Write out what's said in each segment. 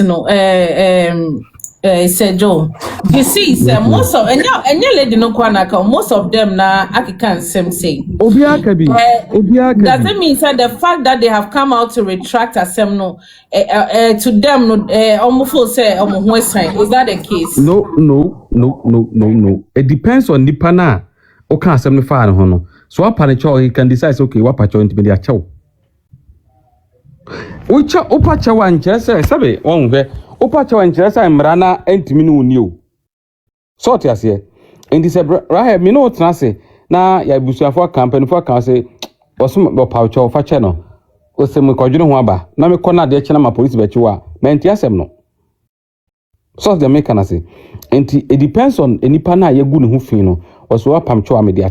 no, said Joe. You see, sir, most of and you lady no kwanaka, most of them na Akikan same say. Obiakabi. Doesn't mean that the fact that they have come out to retract asem no to them no almost say is that the case? No. It depends on the pana. Okay, asem no fa no. So what panicho he can decide okay what pacho intimate acho. Ucha opacha wan chese sabe onwe opacha wan chese mrana entimi no ni o. Sort ase. Enti se rahe mi no trase na ya busuafo campaign for kan say osum bo pacho fa che no. Osem ko dwene ho aba na me kɔ na de che na ma police be che wa menti asem no. So the make can say enti it depends on enipa na ye gu ne ho fin no. Oso wa pamcho amedia.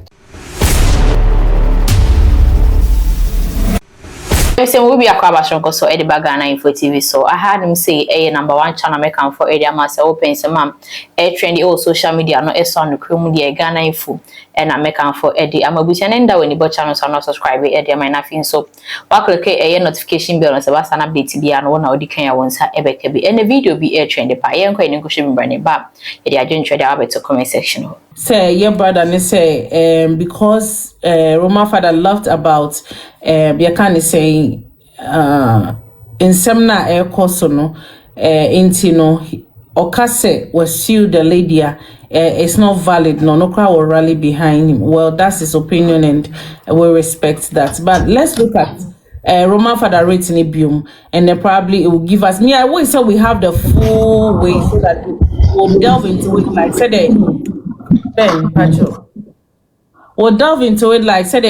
We be a crabashon so Eddie Bagana Info TV. So I had him say a number one channel make for Eddie Amasa open some trendy all social media no on the crew media Ghana Info and I make for Eddie. I'm a butcher and when the channels are not subscribed Eddie my nothing. So what click a notification bell on Sebastian update be and one of the Kenya ones Ghpagetv and the video be air trendy by young quite negotiable burning back. Eddie I didn't try the comment section. Say your brother and say because Roma father loved about you can say in semna air course no intino okase was sue the lady it's not valid no crowd will rally behind him. Well, that's his opinion and we respect that, but let's look at Roman father rating ibium and then probably it will give us I always say we have the full way so that we'll delve into it like said Ben Pacho. We'll delve into it like said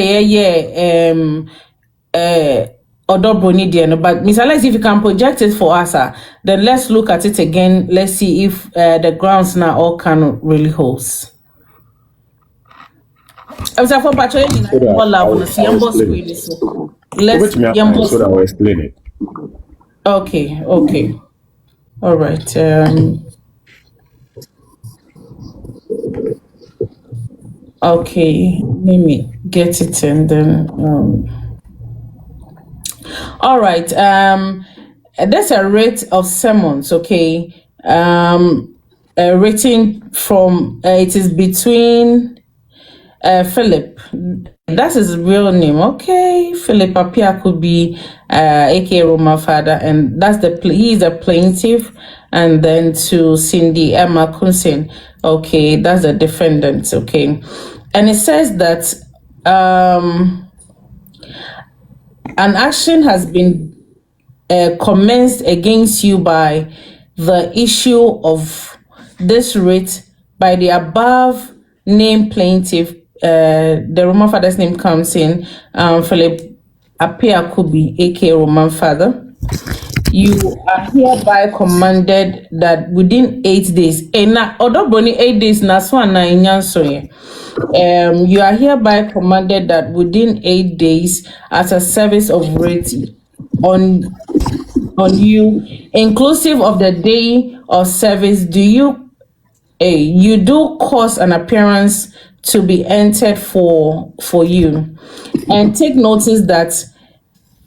Bronii, but Mr. Alex, if you can project it for us, then let's look at it again. Let's see if the grounds now all can really hold. Let's explain it. Okay. All right. Okay, let me get it and then all right, there's a rate of sermons, okay, rating from it is between Philip, that's his real name, okay, Philip Apia could be aka Roma father, and that's he's a plaintiff, and then to Cindy Emma Kunsin, okay, that's the defendant, okay, and it says that an action has been commenced against you by the issue of this writ by the above named plaintiff. The Roman father's name comes in Philip Apia Kubi, aka Roman father. You are hereby commanded that within 8 days, and although Bronii 8 days, you are hereby commanded that within 8 days, as a service of writ on you, inclusive of the day of service, you do cause an appearance to be entered for you, and take notice that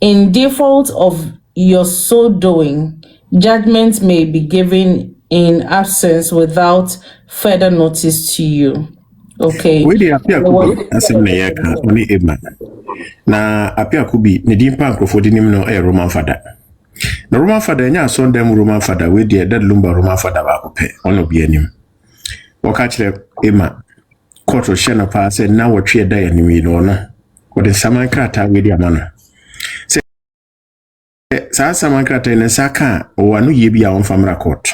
in default of your so doing, judgment may be given in absence without further notice to you. Okay. We dey appear kubi asem na yeka oni ema. Na appear kubi ne dimpa nkrofo dinim no Roman father. Na Roman father nya so dem Roman father we dey dead lumba Roman father ba kope ono bi anim. Woka kire ema court she na pa say na wotwe da anim yi no no. Wo de saman krata we dey amano. Sa saman krata ne saka o anu ye bia on famra court.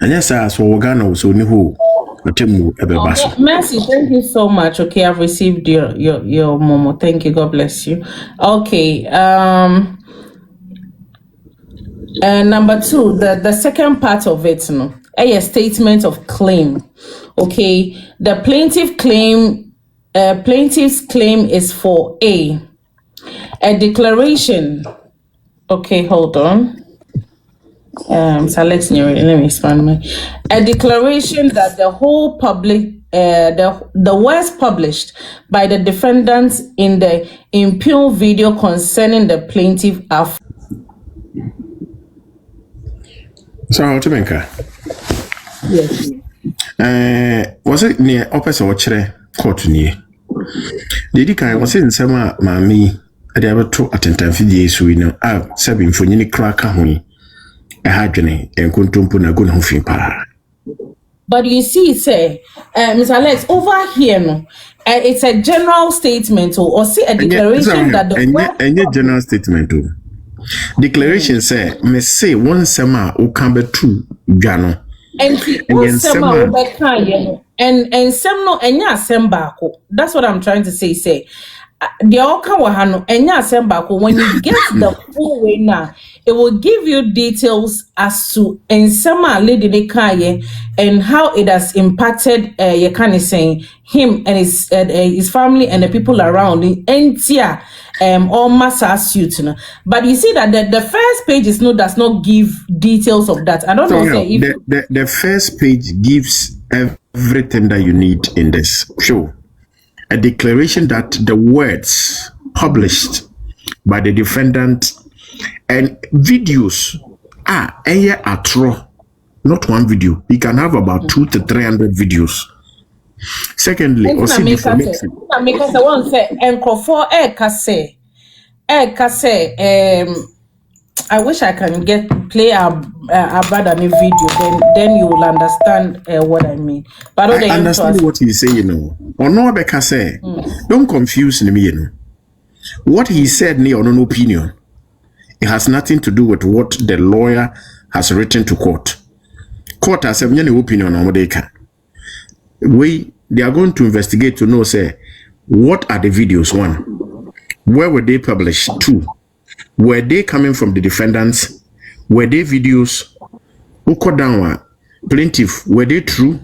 Anya sa so wogana so ni ho. Mercy, thank you so much. Okay, I've received your momo. Thank you. God bless you. Okay. Number 2, the second part of it, a statement of claim. Okay, the plaintiff's claim is for a declaration. Okay, hold on. So let me expand a declaration that the whole public the words published by the defendants in the impugned video concerning the plaintiff are So how to make her? Yes. Was it near opposite or chere court near? Did I was in summer, mammy, I ever took Ahintasemtv so we know I've 7 for any crack honey. A hydrogen and kuntumpuna good home pa. But you see, say, Mr. Alex, over here, no, it's a general statement or see a declaration that the and general statement. Declaration say, me say one summer o can be true, Jano. And one summer and some no enya sembako. That's what I'm trying to say. Say the oka wahano enya sembako. When you get the full way now, it will give you details as to and summer lady kaye and how it has impacted you can say him and his family and the people around the entire all massa suit. But you see that the first page does not give details of that. I don't know. Say if the first page gives everything that you need in this show. A declaration that the words published by the defendant and videos are not one video. You can have about 200 to 300 videos. Secondly, also I wish I can play a Badami video, then you will understand what I mean. But I understand what he's saying, you know. Or no, Becca say, don't confuse me, you know. What he said, near no opinion. It has nothing to do with what the lawyer has written to court. Court has any opinion on what they can. They are going to investigate to know, say, what are the videos? 1, where were they published? 2, were they coming from the defendants? Were they videos? Ukodanwa, plaintiff, were they true?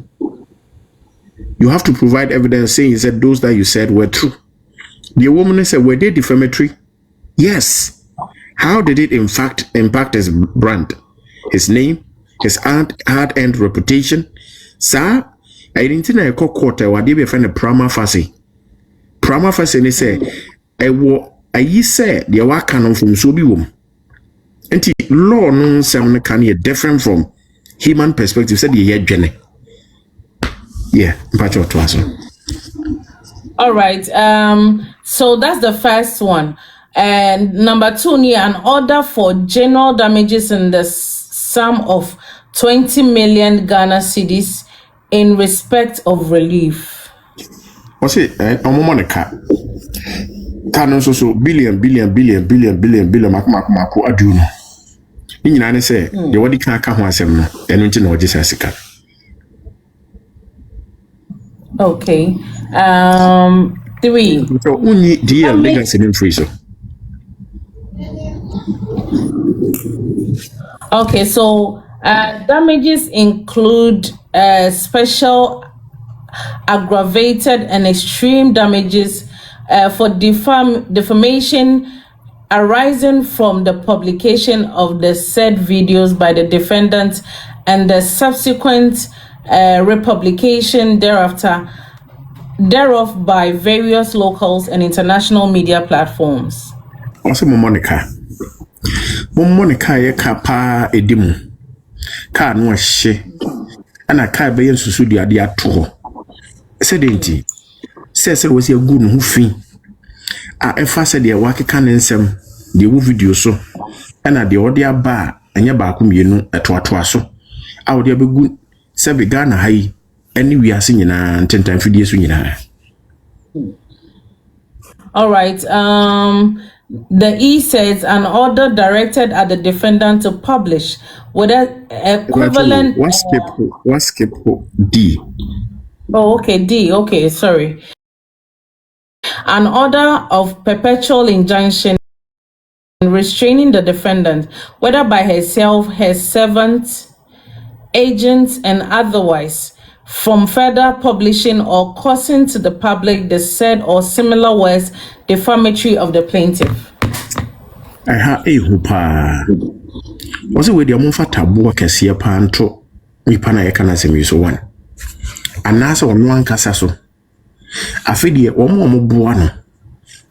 You have to provide evidence saying that those that you said were true. The woman said, were they defamatory? Yes. How did it in fact impact his brand, his name, his hard-earned reputation? Sir, I didn't know a quarter what they be find a prima facie. Prima facie they say, I say the work canon from Sobium. And law no some can be different from human perspective. Said the Jenny. Yeah, part of all right. So that's the first one. And number 2, near an order for general damages in the sum of 20 million Ghana cedis in respect of relief. What's it? Monica. Canon so billion maku aduno. In United say the what can come once and no Jesus. Okay. 3. So only dear legacy in free so. Okay, so damages include special, aggravated, and extreme damages for defamation arising from the publication of the said videos by the defendant and the subsequent republication thereof by various locals and international media platforms. Also, Monica ye kapa edimu ka no hye ana ka be yensusu de ade ato sedenti se was a good no fi a efa se de wakeka ne nsem de wo video so ana de ode aba anya ba ko mienu etoato aso a ode abegu se be Ghana hai any wiase nyina ntentan fidie so nyina. All right. The E says an order directed at the defendant to publish with an equivalent. What's D? Oh, okay, D. Okay, sorry. An order of perpetual injunction restraining the defendant, whether by herself, her servants, agents, and otherwise, from further publishing or causing to the public the said or similar words defamatory of the plaintiff. I have a hoopa. Was it with your mother tabu casia panto? We pana ekanasem so one. And also on one casaso. I feel ye one more buano.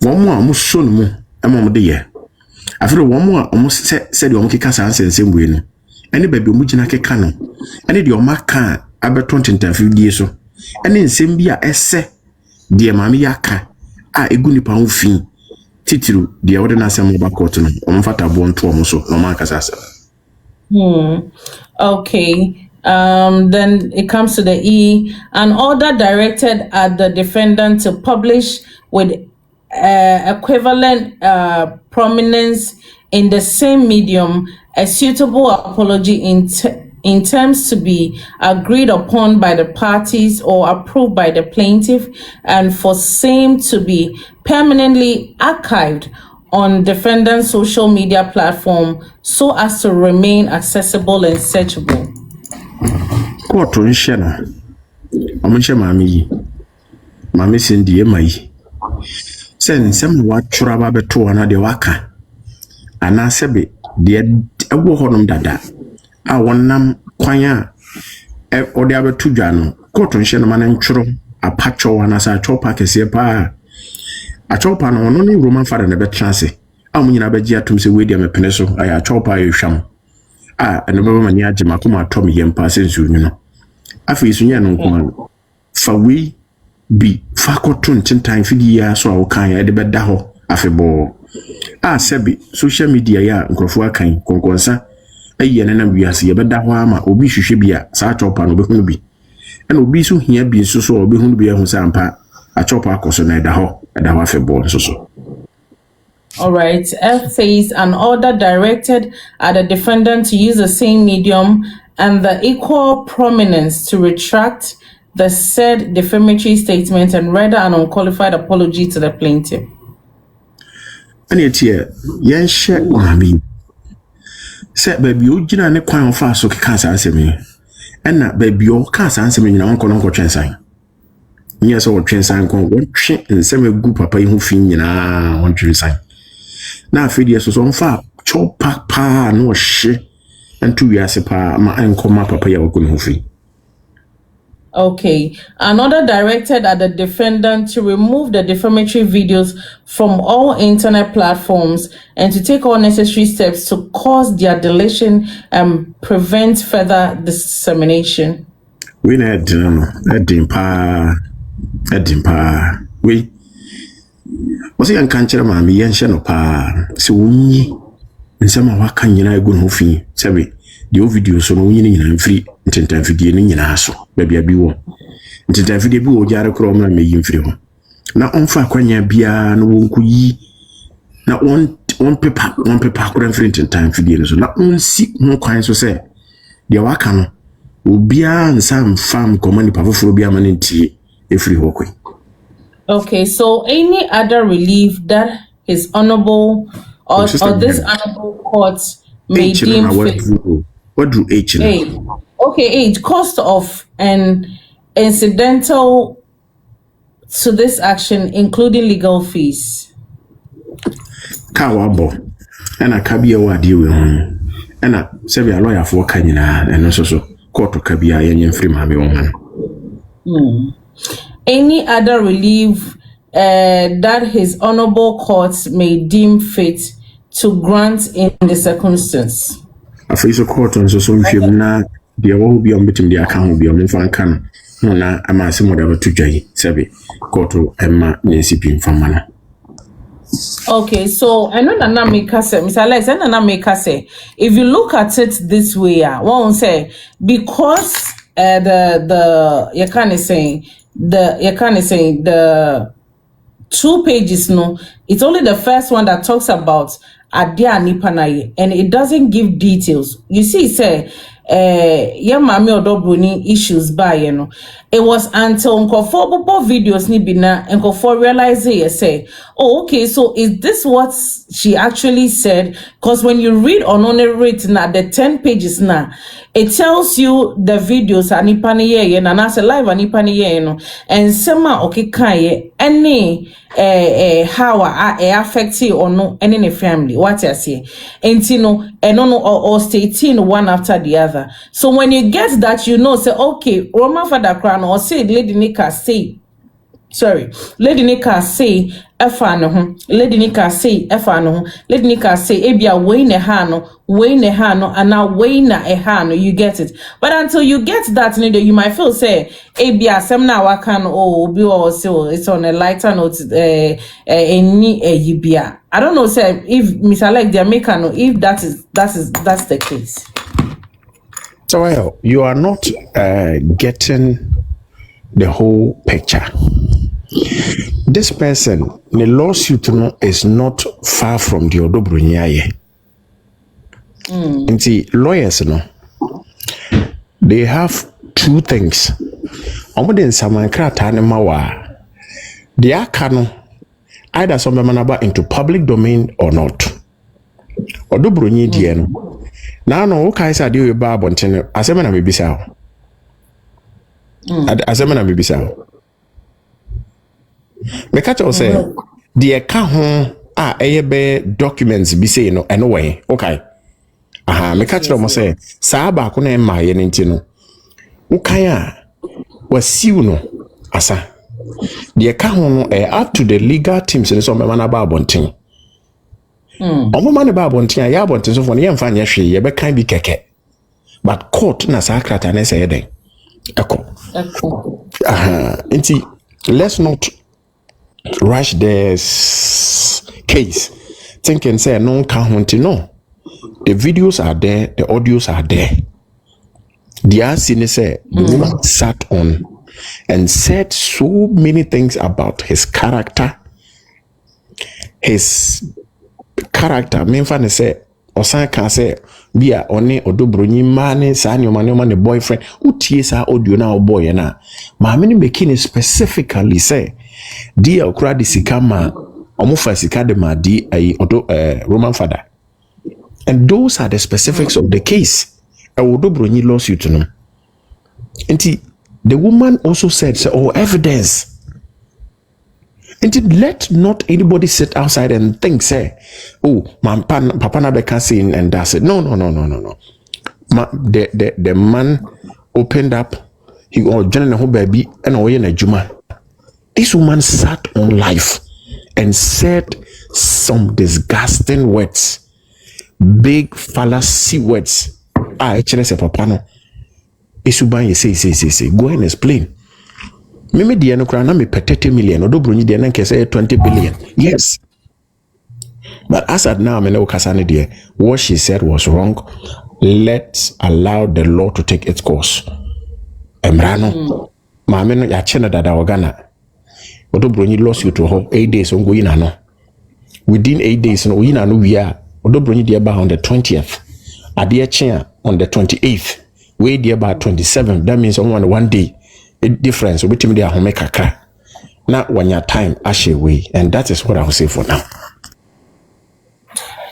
One more almost soon more, a moment dear. I feel one more almost said your monkey casa and same win. ene baby omugina keka no ene de omaka abeto ntentanfidie so ene nsem bi a ese de maame yaka a egu nipa ho fi titiru de wode na asem ba court no omfata bo nto omo so no man kasa asa. Okay. Then it comes to the E. An order directed at the defendant to publish with equivalent prominence in the same medium a suitable apology in terms to be agreed upon by the parties or approved by the plaintiff, and for same to be permanently archived on defendant's social media platform so as to remain accessible and searchable. Court on Shana. Omusha mami. Mami Cindy Emai. Send some what Churaba beto another waka. Anasebe, dear ewo honum dada. A one nam kwanya or the other two jano. Court on Shana man and churo. A pacho anasa chopa kesepa. A chopa no only Roman father never chance. Amina Bajia to say William a peneso. I a chopa you sham. And the moment Yajima come out Tommy and passes you know. Afi sunya no kuma fa we bi fa kotun tintan fidia so a wokan ya de beda ho afebo a sebi social media ya nkrofo akan konkonsa ayi na wiase ya beda ho ama obi hwehwe bia sa chopa no behunu bi na obi so hia bi so so obehunu bi ehun sampa a chopa akoso na eda ho afebo so. All right. F says an order directed at the defendant to use the same medium and the equal prominence to retract the said defamatory statement and render an unqualified apology to the plaintiff. And yet here, yen share mami. Said baby, you jina ne kwan fa so kasa ansemi. And na baby o kasa ansemi nyina won kono twensan. Nya so twensan kon won twe nsem egu papa yi ho fi nyina won twensan. Na afedi so so mfa chopa pa no hye. Okay. An order directed at the defendant to remove the defamatory videos from all internet platforms and to take all necessary steps to cause their deletion and prevent further dissemination. We need Edimpa. We was a young country, mammy, and Shanopa. So we nsema waka nyina egu no fi sebe de o video so no nyina mfiri ntentan video ni nyina so bebia bi wo ntentan video bi wo jare kro ma meyi mfiri ho na onfa kwanya bia no wonku yi na on paper kro mfiri ntentan video so na onsi ho kwan so se de waka no obia nsam fam komani pafoforo bia ma ntie efiri ho kwen. Okay, so any other relief that His Honorable or this honorable court may deem fit. What do H? Okay, H, cost of and incidental to this action, including legal fees. Kawabo, and a cabia wadi woman, and a severe lawyer for Kanyana, and also court to cabia and free mammy woman. Any other relief that His Honorable Court may deem fit to grant in the circumstance. A face of court on so na the will be on between the account will be on Fancan. No, na a massive whatever to Jay, Sabi, Koto, Emma, Nancy Pin from Mana. Okay, so I know Nana Mikase, Mr. Alex, and Nana Mikase, if you look at it this way, one say because you can't say the 2 pages, no, it's only the first one that talks about Adia Nipanaye, and it doesn't give details. You see, say, mami odo Bronii issues by, you know. It was until Uncle videos ni bina Uncle realize it, say, oh, okay, so is this what she actually said? Because when you read on written at the 10 pages now, it tells you the videos anipaniye and I say live anipaniye, you know, and sema okay kaye any how affect you or no any family. What I say, and you know, and no or stating one after the other. So when you get that, you know, say okay, Roman father crown or say Lady Nika say sorry, Lady Nika say efano ho, Lady Nika say efano ho, Lady Nika say ebia we ne hano, and now we na ehano, you get it. But until you get that, you might feel say ebia semna wakan oh be also it's on a lighter note any yibia. I don't know say if Mr. Like they make no if that's the case. So well, you are not getting the whole picture. This person, the lawsuit is not far from the Bronii. And see, lawyers, they have two things. Omodin saman krata ne mawa. They are canon either some manaba into public domain or not. Bronii dieno. Now no okay sa deal with Barbontin. Asemana bibisa. Asemana bibisa. Mekacho say the account be documents be say no anyway. Okay. Aha, mekacho mo say sa ba ko na ma ye nti no. Okay wasiu no asa. The account no up to the legal teams in some man about bontin. Omo man about bontin ya bontin so for ye mfa nya hwe ye be kan bi keke. But court na sa krata na say den. Eko. Aha, nti let's not rush this case thinking say no count. No, the videos are there, the audios are there. The RC say the woman sat on and said so many things about his character. Mean fan say Osan can say be a one odo Bronii man sa ne boyfriend utie sa audio na boy na ma me making specifically say dia okra de sika ma omofa sika de ma di ai odo Roman father, and those are the specifics of the case odo Bronii lawsuit no. And the woman also said so, oh, evidence. And let not anybody sit outside and think, say, oh, papa na be saying and that's it. No. The man opened up, he or Jenna who baby and oyen a juma. This woman sat on live and said some disgusting words, big fallacy words. Actually say papa no. Isuban say, go and explain. Mimi dia no kra na me 30 million odo Bronii dia na nke say 20 billion. Yes. But as at now me no kasa ne dia, what she said was wrong. Let's allow the law to take its course. Emrano ma me no ya chena dada ogana. Odo Bronii lawsuit to ho 8 days on go ina no. Within 8 days no ina no we are odo Bronii dia ba on the 20th. Ade chen on the 28th. We dia ba 27th. That means on one day difference with me there home kakra na when your time ashe way, and that is what I will say for now.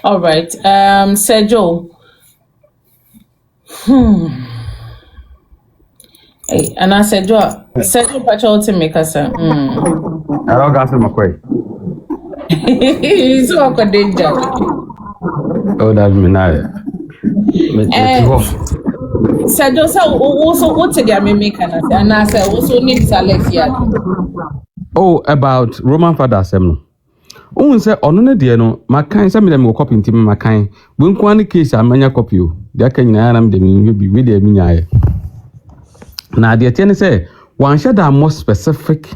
All right, Sergio. Hey, and I said Sergio Pacho to make us I don't got my way. It's all a danger. Oh, that's me now. Sergio, so also what to get me make and I said also need Alexia. Oh, about Roman father assembly. Oh, say on no dear no, my kind some of them will copy into my kind. When one case I mania copy you, there can am the be with the minia. Now the attorney say one shall that more specific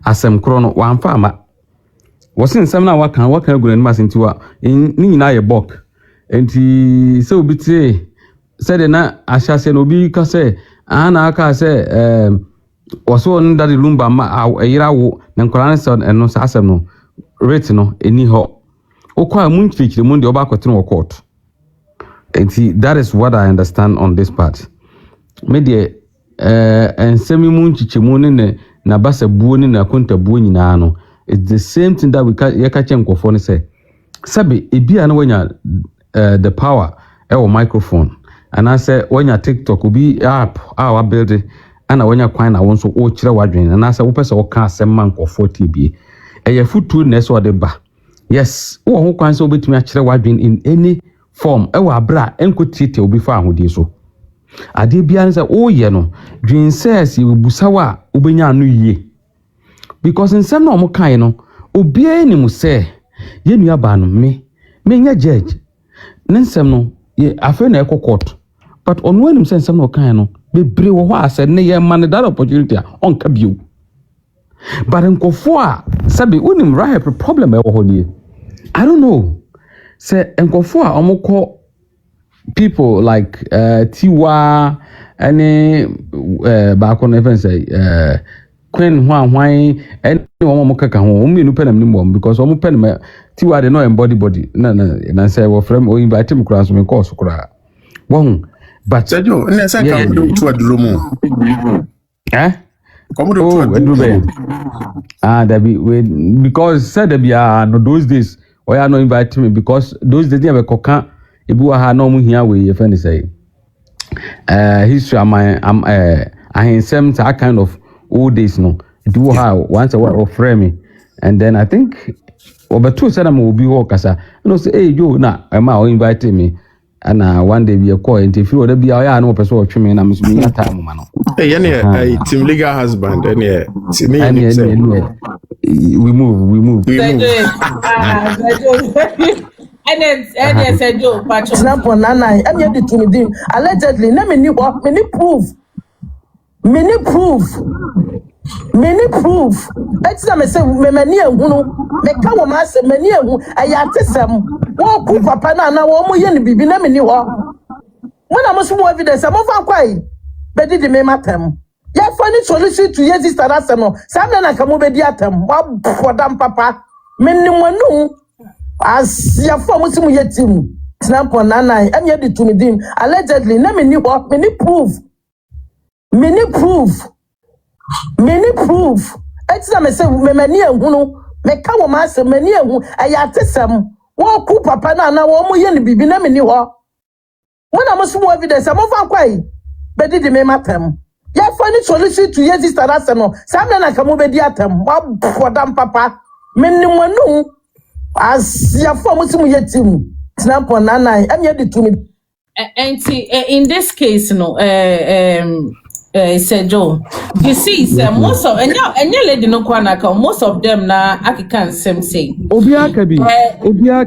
as some chrono one farmer. Was in some now what can go and mass into in Nina book. And he so be say said na asha say no bi ka say ana aka say was one that the lumba ma ayira wo na nkwara son eno sa asem no rate no eni ho okwa munchikiri mu de oba kwetene wo court. And that is what I understand on this part. Me de ensemi munchichimu ne na basa buo ni na konta buo nyina no, it's the same thing that we ka chenkofo ne say sabe ebia na wanya the power or microphone. And I say when your TikTok will be up our building and when you coin I want so oh chira wadwin and I say person o ka asem man ko 40 bi e ya futu ness or the ba yes wo ho kwan so betumi a chira wadwin in any form e wa bra enko tite obi fa ahodi so ade bia say oh ye no dwin says you busawa obenya anu yie because in some no kind no obie ni mu say ye nua ba no me nya judge nensem no ye afa na ekọ court but on when him say some no kind no bebre wo ho ase ne ye man that opportunity on ka bio but nkofo a sabi unim right problem e wo ho nie I don't know say nkofo a omukọ people like Tiwa any back on even say Queen Hwan any woman kaka ho me no penam nim because omo penam Tiwa dey no embody body na say wo frame o invite me cross me course kura won but Sergio na say come do to adromo come do to adromo that be because said be no those days why are no invite me because those days dey be koka ebi wa ha no mu hia we ye friend say history am Ahintasemtv that kind of old days no do ha once a while frame me and then I think obeto said am obi wo kasa no say hey yo na ma o invite me and one day we call interview or be ya no person o tweme na me nya time ma no hey any team legal husband any we move and said Joe patch snap on nana and you did to me allegedly na me ni many proof it's na me say me mani ehunu me ka wo ma say mani ehu ayatesem wo ku papa na wo mo ye ni bibi na me ni ho when am so evidence am fa kwai be di me matem ya fani solution to yes sister that no sam na ka mo be di atem wa podam papa me ni wonu as ya for mo simu ye tim snap on nana and you did to me dim allegedly na me ni ho many proof it's na me say me mani ehunu me ka wo ma say mani ehu ayatesem wo ku papa na wo mo ye ni bibi na me ni ho when am so evidence am fa kwai be di me matem ya fani solution to yes sister that no sam na ka mo be di atem wa podam papa me ni wonu as ya for mo simu ye tim snap on nana and you did to me in this case no said Joe, you see, most of and your lady no kwanaka, most of them na African same say. Obiakabi.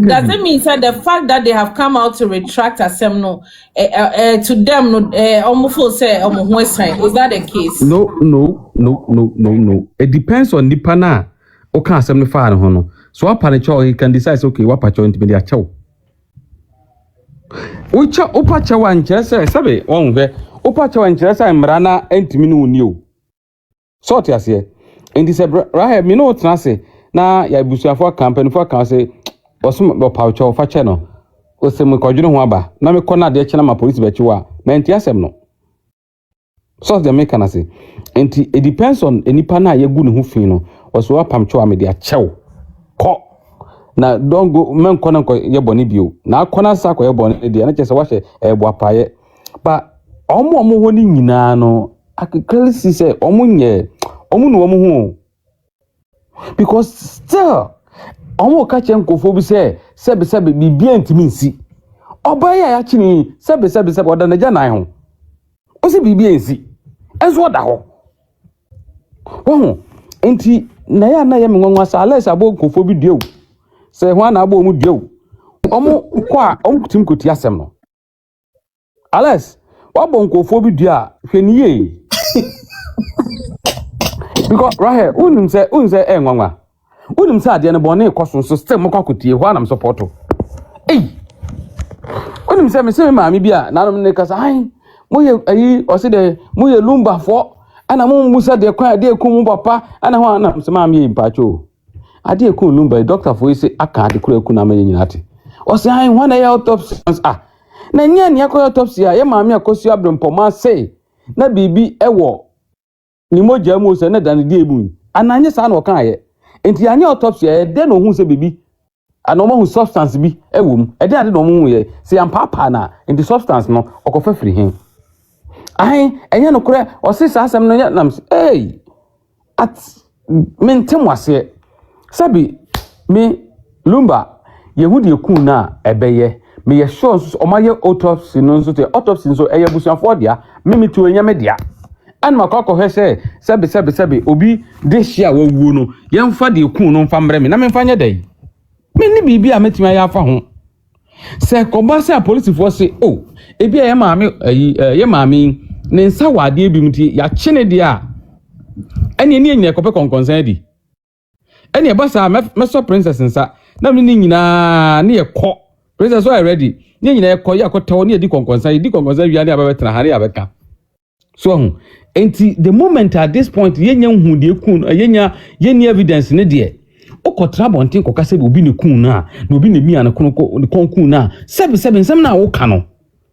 Doesn't mean that the fact that they have come out to retract asem no to them no almost say is that the case? No. It depends on the pana. Okay, asem no fa no. So what panicho he can decide okay what pacho intimate acho. Ucha opacha wanche say sabe onwe opacha wanche say mrana entimi no uni o sort ase enti se right me no tena se na ya busuafo campaign for kan say osum bo paucho fa che no osem ko dwene ho aba na me kɔ na de che na ma police be che wa menti asem no sort the make na say enti it depends on enipa na ya gu ne ho fin no oso wa pamcho a me de achew ko na don't go men kɔ na ye boni bio na akɔna sa kɔ ye boni de na che se wa hye ebo apaye ba omo ho ni nyina no akekele si say omo nye omo no omo ho because still omo ka che nkofo bi say sebe bibia ntimi nsi oba ya chini sebe oda na jana ho o se bibia nsi enso oda ho wo enti na ya me nwanwa sa ales abo nkofo bi duo say ho na abo mu duo omo kwa omo tim koti asem no ales wabo nkofo bi dua hweniye because right here unim say nwanwa unim say ade ne bone koso so still mokwakotie ho anam support unim say me se maami bia nanom ne kasa ai moye ayi o se de moye lumba fo ana mo musa de kwa de ku mu papa ana ho anam se maami mpacho ade ku lumba doctor fo ise aka ade kura ku na ma nyina ate o se ai ho na ya autopsy na nya ni akoya autopsy a ye maami akosu abrompoma say na bibi ewo ni moja mu se na dan di ebu ananye sa na okan aye enti anya autopsy e de no hu se bibi anomo hu substance bi ewom e de ade no mu ye se ampapa na enti substance no okofa firi hin ai enya no kure o se sa asem no nam at mentem wase sabi me lumba yehudi ekun na ebeye me ye sure o ma ye autopsy no so te autopsy so eye busuafo dia me tu enya me dia and makoko hese sebe obi this year wo no yemfa de ku no mfa mbre me na me mfa day me ni bibi a metima ya fa ho se koba se police force oh ebi ya maami ne nsa wade bi mti ya chene de a ene nyina ekope konkonsan di ene e basa meso princess nsa na me ni nyina ne yekọ princess are ready ne nyina yekọ ya kotaw ne di konkonsan wi ne abebetra ha ne abeka so enti the moment at this point yenya hu de kun yenya evidence ne de okotra bontin kokase obi ne kun na obi ne mia na kun na sebe nsem na wo ka no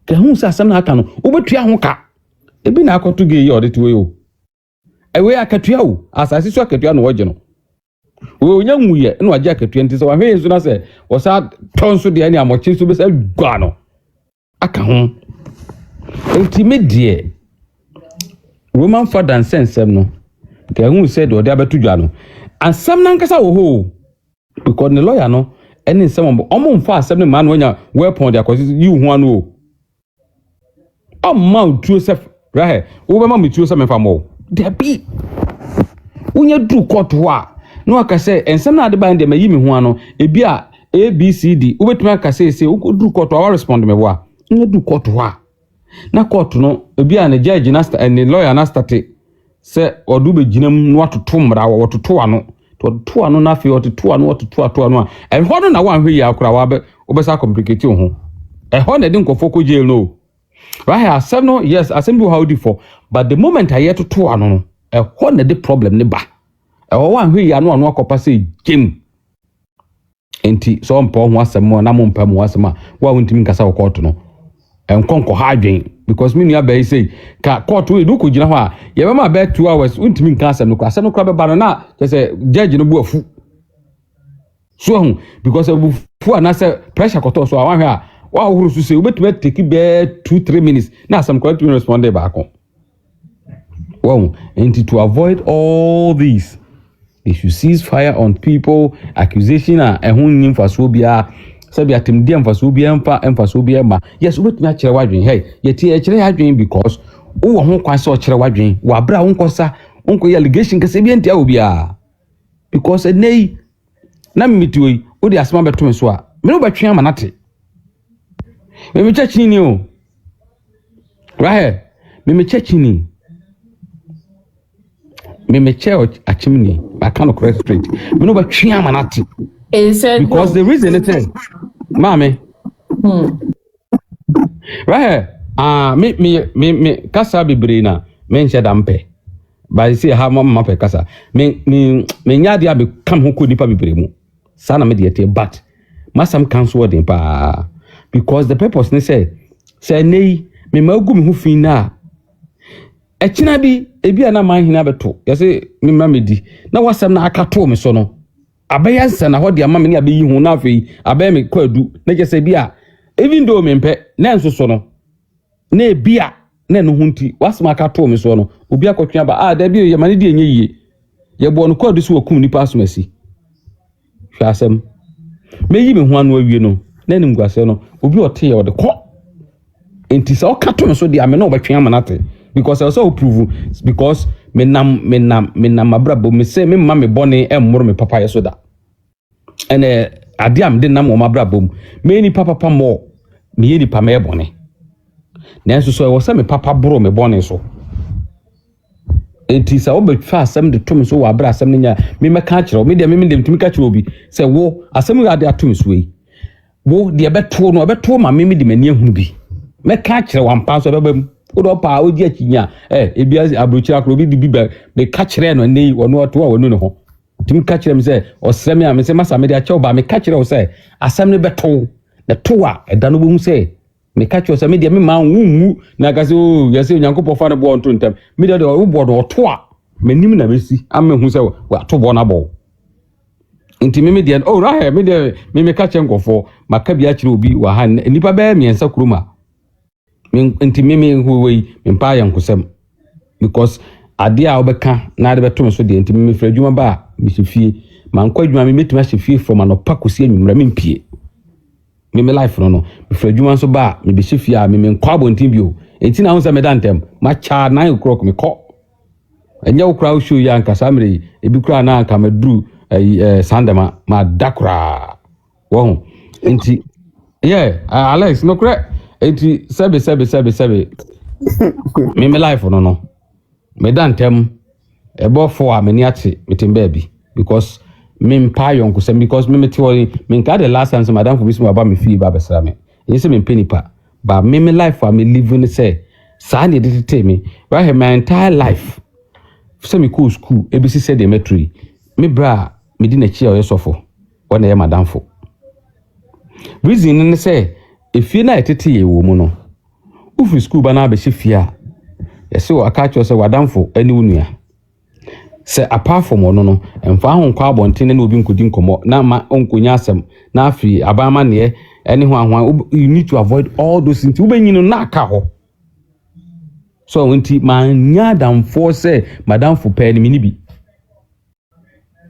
ka hu sa asem na aka no obetua ho ka ebi na akoto ge ye odete we o ewe akatua o asase so akatua no woje no we onya nwuye na waje akatua nti so wa hwe nso na se wo sa tonso de ani amochi so be sa gwa no aka ho enti medie woman for dan sensem no ka hu se de ode abetu dwa no asem na nkasa wo ho because the lawyer no any nsem omo mfa asem ne man wonya weapon de akosi you hu anu o amma utuo se right wo be ma mutuo se mefa mo de bi unya du court ho a no aka se ensem na ade ban de mayi me ho ano ebi a abcd wo betuma aka se du court wa respond me bo a unya du court ho a na court no ebi a ne judge na ne lawyer na start se odu be ginam no atoto mra wo toto ano to ano na fe ototo ano a ehwo no na wan hwe ya akura wa be obesa complicate ho ehwo na de nkofo ko jail no right asem no yes asem bi how for but the moment I to to ano no ehwo na de problem ne ba ehwo wan hwe ya no akopa se gem enti so mpo ho asem mo na mo mpa mo asem a wa wontimi nkasa wo court no enkonko ha adwen because me nua be say ka court we do ko gina ho a ye be ma be 2 hours wontimi nka asem no kra be ba no na say judge no bu afu so hu because abu na say pressure koto so wan hwe a wa huru so say obetime take be 2-3 minutes na asem correct me respond back on wow and to avoid all these they should cease fire on people accusation ehun nim faso bia sabi atimdi emfaso bia emfaso bia ma yes obetime a kire wadwen hey yeti a kire adwen because wo ho kwan se o kire wadwen wa bra wo nkosa wonko allegation kase bia ntia obia because nei na mitoi wo di asema beto so a me no betwe amanate me chachini ni o right me chachini me church achimni I can't correct straight me no betwe amanate because the reason it is mama right me kasa bibre na me nche dampe ba si ha mama pe kasa me nya dia be kam ho ko nipa bibre mu sana me de ete but masam cancel den pa because the purpose ne say nei me magu me hu fin na echina bi ebi ana man hina beto yese me mamedi na wasam na akato me so no abayansa na hodi ama me ne abeyi hu na afei abay me kwadu na je say bia even though me mpe na nso so no na ebia na no hunti wasam akato me so no obi akotwa ba da bi ye mane de enye yie ye bo no kwadu so wakum nipa asomasi hwasem meyi me hu anu awie no na nim gwase no obi ote ye ode ko enti se o kato me so de ame na obetwe amanate because I also prove because me nam abrabo me say me mama me bone emmoro me papa yeso da ene ade am de nam o mabrabo me ni papa mo me ye ni pa me bone na so so e wo say me papa bro me bone so enti sa obetwa asem de to me so wa abra asem nya me meka kire me de me de ntimi ka kire obi say wo asem ga de ato me so yi wo de beto no beto ma me de mani ahunu bi meka kire wampa so bebam odo pa oji akinya ebi abrochira kro bi be ka kire no nei wono oto a wono ne ho tim ka kire me say osrem ya me say masa me de ache oba me ka kire wo say asem ne beto na to a eda no bo hu say me ka kire say me de me ma nwuwu na ka say o yesi onyankopɔ fa ne bo onto ntem me de wo bo do oto a manim na besi ame hu say wa to bo na bo nti me de oh right me de me ka kire nkofo maka bia kire obi wa ha nipa ba miensa kuruma nti me huwei mpa ya nkusem because ade a obeka na ade beto so de nti me frajuma ba me hifie man kwa adwuma me metima hifie from anopa kosi anwumra me mpie me life no me frajuma so ba me be hifie a me nkwa bontin bio enti na hu se me dantem ma cha 9 o'clock me ko enya wo kra wo show ya nka samre ebi kra na nka madru sandama ma dakra wo enti Alex no kra enti sebe me life no me dantem ebo for amani ate metim baby because me mpa yon kusem because me meti me nka the last time madam for bisu aba me fee ba besra me yin se me penipa ba me life for me living say sa na dey tell me right my entire life say me go school ebisi said the metri me bra me di na chi o yesofo wona ye madam for reason ne say if you na etete ye wo mu no ufi school ba na be fia yesi o aka cho say wadam for ani unua say apart from ono no emfa ho kwa abonten na obi nkodi nkomo na ma onkonya asem na afi abama ne any ho ahwan you need to avoid all those things ubenyino na aka ho so nti manya dam for say madam for pay ni bi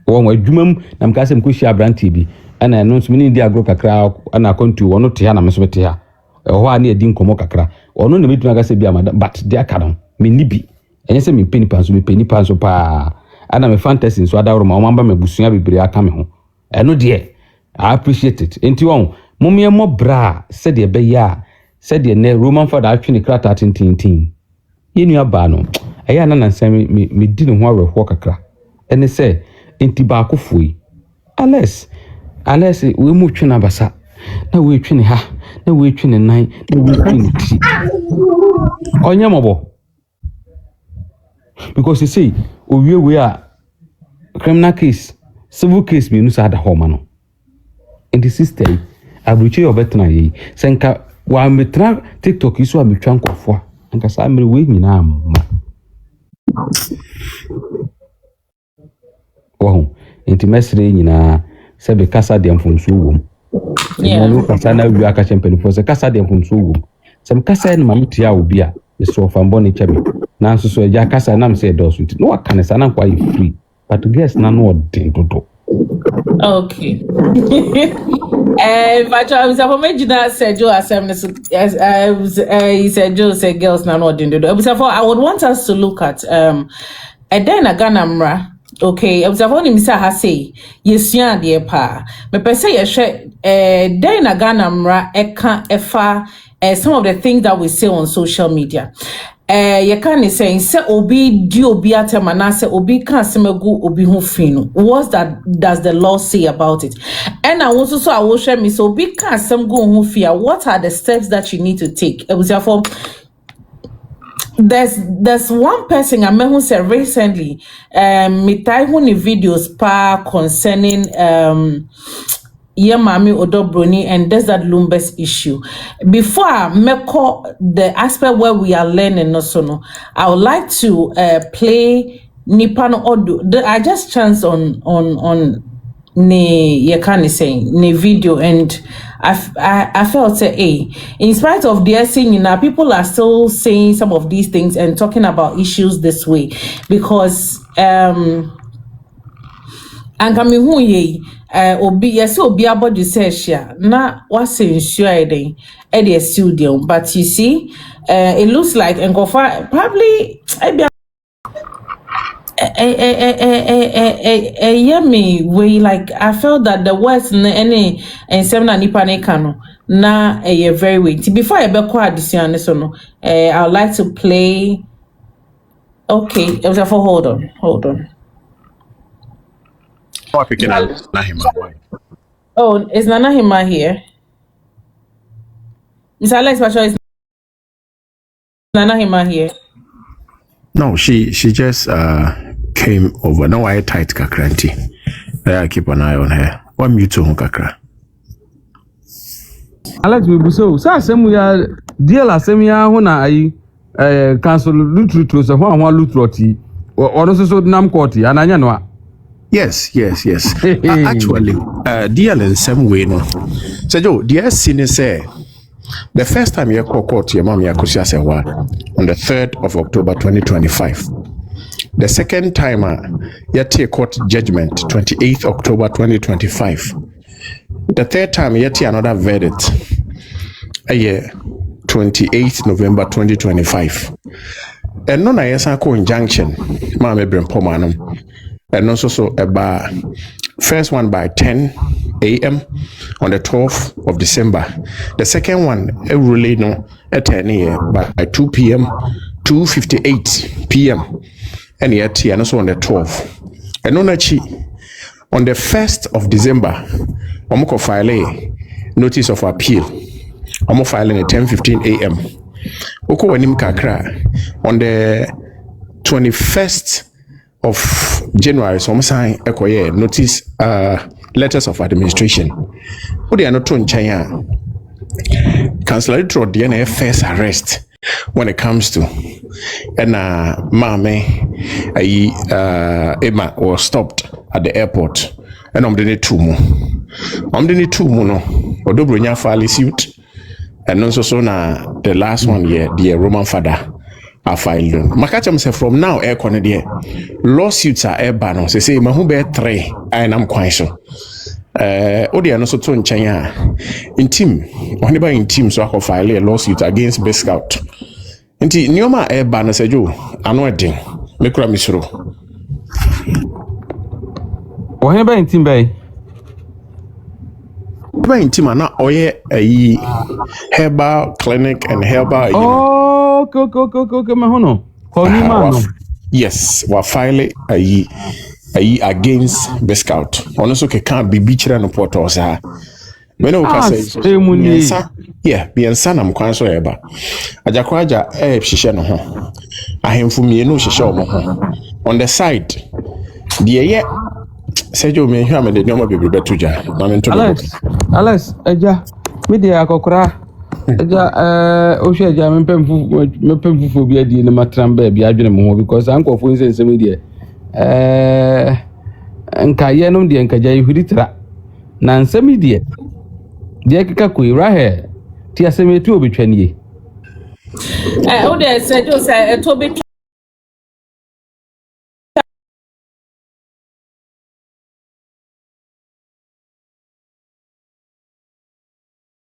won adwumam na mka asem ko hia branti bi ana no so ni di agro kakra ana kontu wono te ha na meso te ha ho ani edi nkomo kakra ono na betuna ga se bi madam but they aka no me bi enye se me peni panso me peni panso pa ana me fantasy so adawro ma omamba me busua bebre aka me ho eno de I appreciate it enti won momye mo bra se de be ya se de ne Roman father atwe ne krata tintintin yenu aba no eya na nsem me di ne ho awerho kakra ene se enti ba akofoi Alex we mu twe na basa na we twe ne ha na we twe ne nan na we twe ne ti onye mobo because you see we are criminal case civil case me no sa da homa no in the system abruche obetna yi senka wa metra TikTok iso ametwa nkofo anka sa mere we nyina amma wo intimesre nyina se be kasa de mfonso wom no kasa na wi aka chempeni se kasa de mfonso wom sem kasa na mametia obi a so fambo ne chebe na nso so ya kasa na mse do so no akane sa na kwa free but guess na no odin dodo. Okay. But I was a major said Joe he said Joe said girls na no odin dodo. I would want us to look at and then Ganamra. Okay, observe him say ha say yesua de pa. Me pese ye hwe then Ganamra eka efa some of the things that we say on social media. You can say obi di obi atemana say obi kan semegu obi hu finu. What does the law say about it? And I also so I will share me so obi kan semgu hu fia. What are the steps that you need to take? Therefore, there's one person I met who said recently me tai hu ni videos pa concerning Mami Odo Bronii and Desert Lumbers issue. Before I make the aspect where we are learning also, I would like to play Nipano Odo. I just chanced on ne Yekani saying ne video and I felt say in spite of their saying now people are still saying some of these things and talking about issues this way because Ankami hu ye obi yes obi abodi session na wase nsure den e dey studio but you see it looks like Nkofa probably yummy way like I felt that the words any and semna nipa ne kano na very weighty before I be kwa addition so no I would like to play okay it was for hold on. Oh, is Nana Hima here? Miss Alex Pacho, is Nana Hima here? No, she just came over. No, I tight kakranti. I keep an eye on her. One mute to kakra. Alex we so asem ya deal asem ya ho na ayi cancel lutru so ho anwa lutroti ono so nam court ananya no. Yes. Actually, deal in some way, no. So, Joe, dear senior say the first time you call court, your mom, Yakusia said what on the 3rd of October 2025. The second time, you take court judgment 28th October 2025. The third time, you take another verdict, 28th November 2025. ɛno na yɛsan kɔ injunction ma me brem poma no ɛno nso so ɛba first one by 10 a.m. on the 12th of December. The second one really no at 10 a.m. by 2 p.m. 2:58 p.m. and yet and also on the 12th. And on the 1st of December, I'm file a notice of appeal. I'm filing at 10:15 a.m. Oko wanim kakra on the 21st of January, so I'm saying notice letters of administration. What they are not in China. Councillor draw the first arrest when it comes to and Mame Emma was stopped at the airport and I'm doing 2 more. I'm doing 2 more no or dobronya file suit and also so na the last one here the Roman father are filed. Makacham say from now air Canada lawsuits are air ban say mahu be 3 and I'm quite so odi ano so to nchen in team whenever in team so I file a lawsuit against Best Scout nti nioma air ban say jo ano eden mekura misro whenever in team by in team na oye ayi herbal clinic and herbal okay mahono yes wa file ayi against Best Scout also can't be beached no portal sa when we say yeah biensa na mkwan so eba ajakwaja hihye no ho ahemfu mienu hihye omo ho on the side the ye sejo me hwa me de nyoma bebre betuja na me nto Alex eja media akokora eja ohwe eja mepemfu bi adi na matram ba bi adwene mo because ankofo nsensem media nka yenom de nka jai huditra na nsem de keka ko irahe ti asemetu obetwanie o de sejo say to be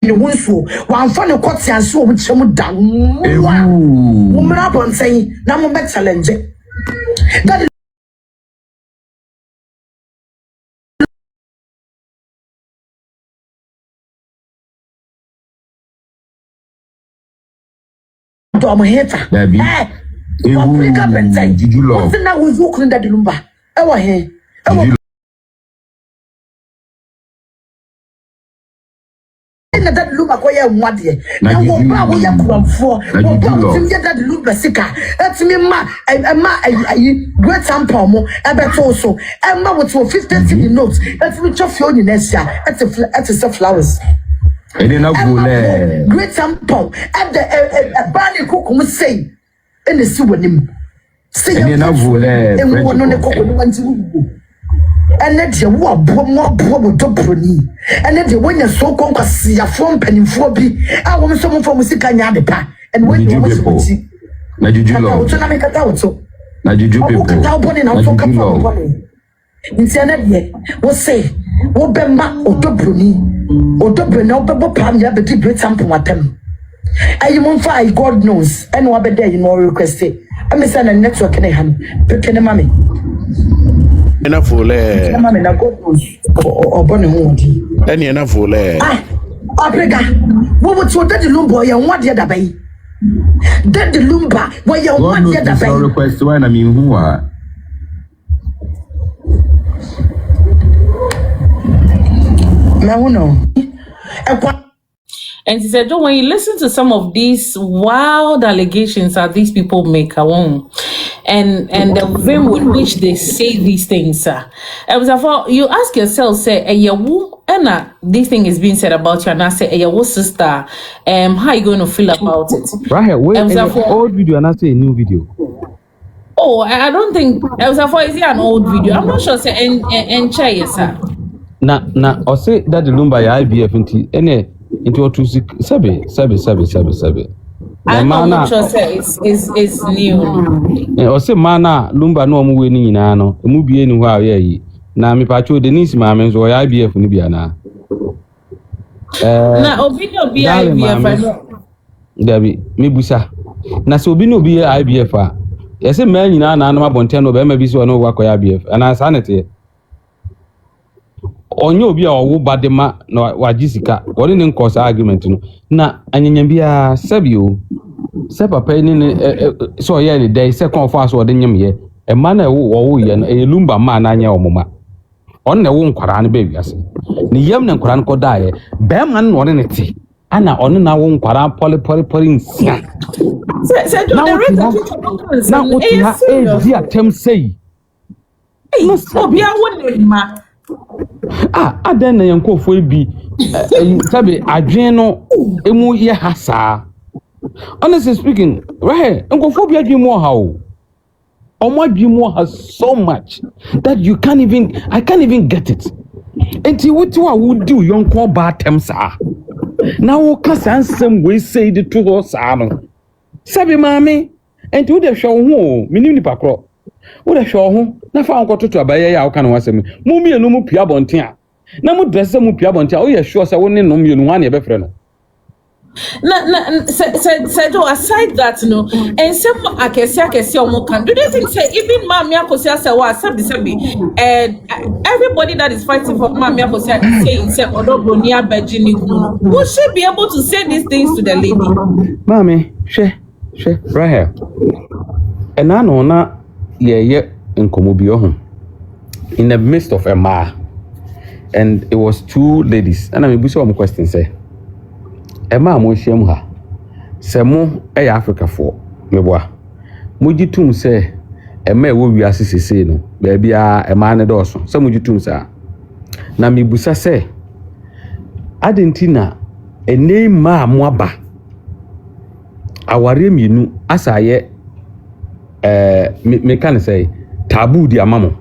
wonso wanfa ne kotianse o bchemu da wo mra bonsen na mo be challenge that do mo heta Africa bentai what's na wo zukun da dilumba e wo he na that lumba ko ye nwade na wo ba wo yakromfo wo ba wo tim that lumba sika etimi ma ayi great sample mo ebeto so e ma wo to 50 notes etimi chofio ni nesia eti flowers ene na gole great sample at the bani kokum say in the siwonim say ene na gole e wo no ne kokum wanti wo ene de wo abo do Bronii ene de wonya so konkwase ya fo mpanimfo bi a wo so mo fo musika nya de pa ene wo wo so na juju lo wo na me kata wo na juju people kata wo boni na so kata wo boni nti ene de wo say wo be ma do Bronii na wo be pam ya be di great sample watem ayi mo fa I God knows ene wo be there you know request e me say na network ne han pe kene mami ena fole na mami na God knows obone ho odi ene ena fole Africa wo wo to de lumba ye nwade da bai de lumba wo ye nwade da bai request why na mi hu wa na uno And he said, when you listen to some of these wild allegations that these people make, and the vein with which they say these things, sir. You ask yourself, say, this thing is being said about you, and I say, sister, how are you going to feel about it? Right here, wait, old video and I say a new video. Oh, I don't think, is it an old video? I'm not sure, say, and chair, sir. Na, or say that the lumba IBF into what to sabe. I know what you say is new. Or say mana lumba no mu we ni na no mu bie ni ho a ye na me pacho Denise ma me so IBF ni bia na na obi no bi IBF I know Dabi me busa na so obi no obi IBF a yesi man nyina na anama bonten no be ma bi so no wakoya IBF ana sanete onye obi a owo badema na wagisika woni ne cause argument no na anyanya bia sabio se papa ni so ye ni dey se kon fa so de nyem ye e ma na wo ye no e lumba ma na anya omoma on na wo nkwara no ba wiase ni yam na nkwara no kodae be ma no ne ti ana on na wo nkwara poli nsia se do the rate na wo ti ha e di atem sei no so bia wo ne ma aden na yankofo bi sabe adwen no emu ye hasa honestly speaking right yankofo bi adwen mo ha o adwen mo ha so much that I can't even get it enti wuti wa wudi yonko ba atem sa na wo kasa ansem we say the to sa no sabe mami enti wo de hwe wo ho minim ni pakro wo de hwe wo ho na fa nko toto abaye ya wo kan wasem mu mienu mu pia bonten a na mu dresse mu pia bonten a wo ye sure say wo ne no mienu wan e be frɛ no say do aside that no and some akesi omo can do they think say even mami akosi say wa sabi everybody that is fighting for mami akosi is saying say odo Bronii abeji ni kunu who should be able to say these things to the lady mami she right here and I know na ye nkomobi ohun in the midst of a ma and it was two ladies and I'm buso am question say Emma mo hiem ha se mo Africa for meboa mo gitum se Emma wo wiase sese no ba bia Emma ne doso se mo gitum sa na mebusa se adentina ene ma mo aba aware mienu asaye me kan say taboo di amamo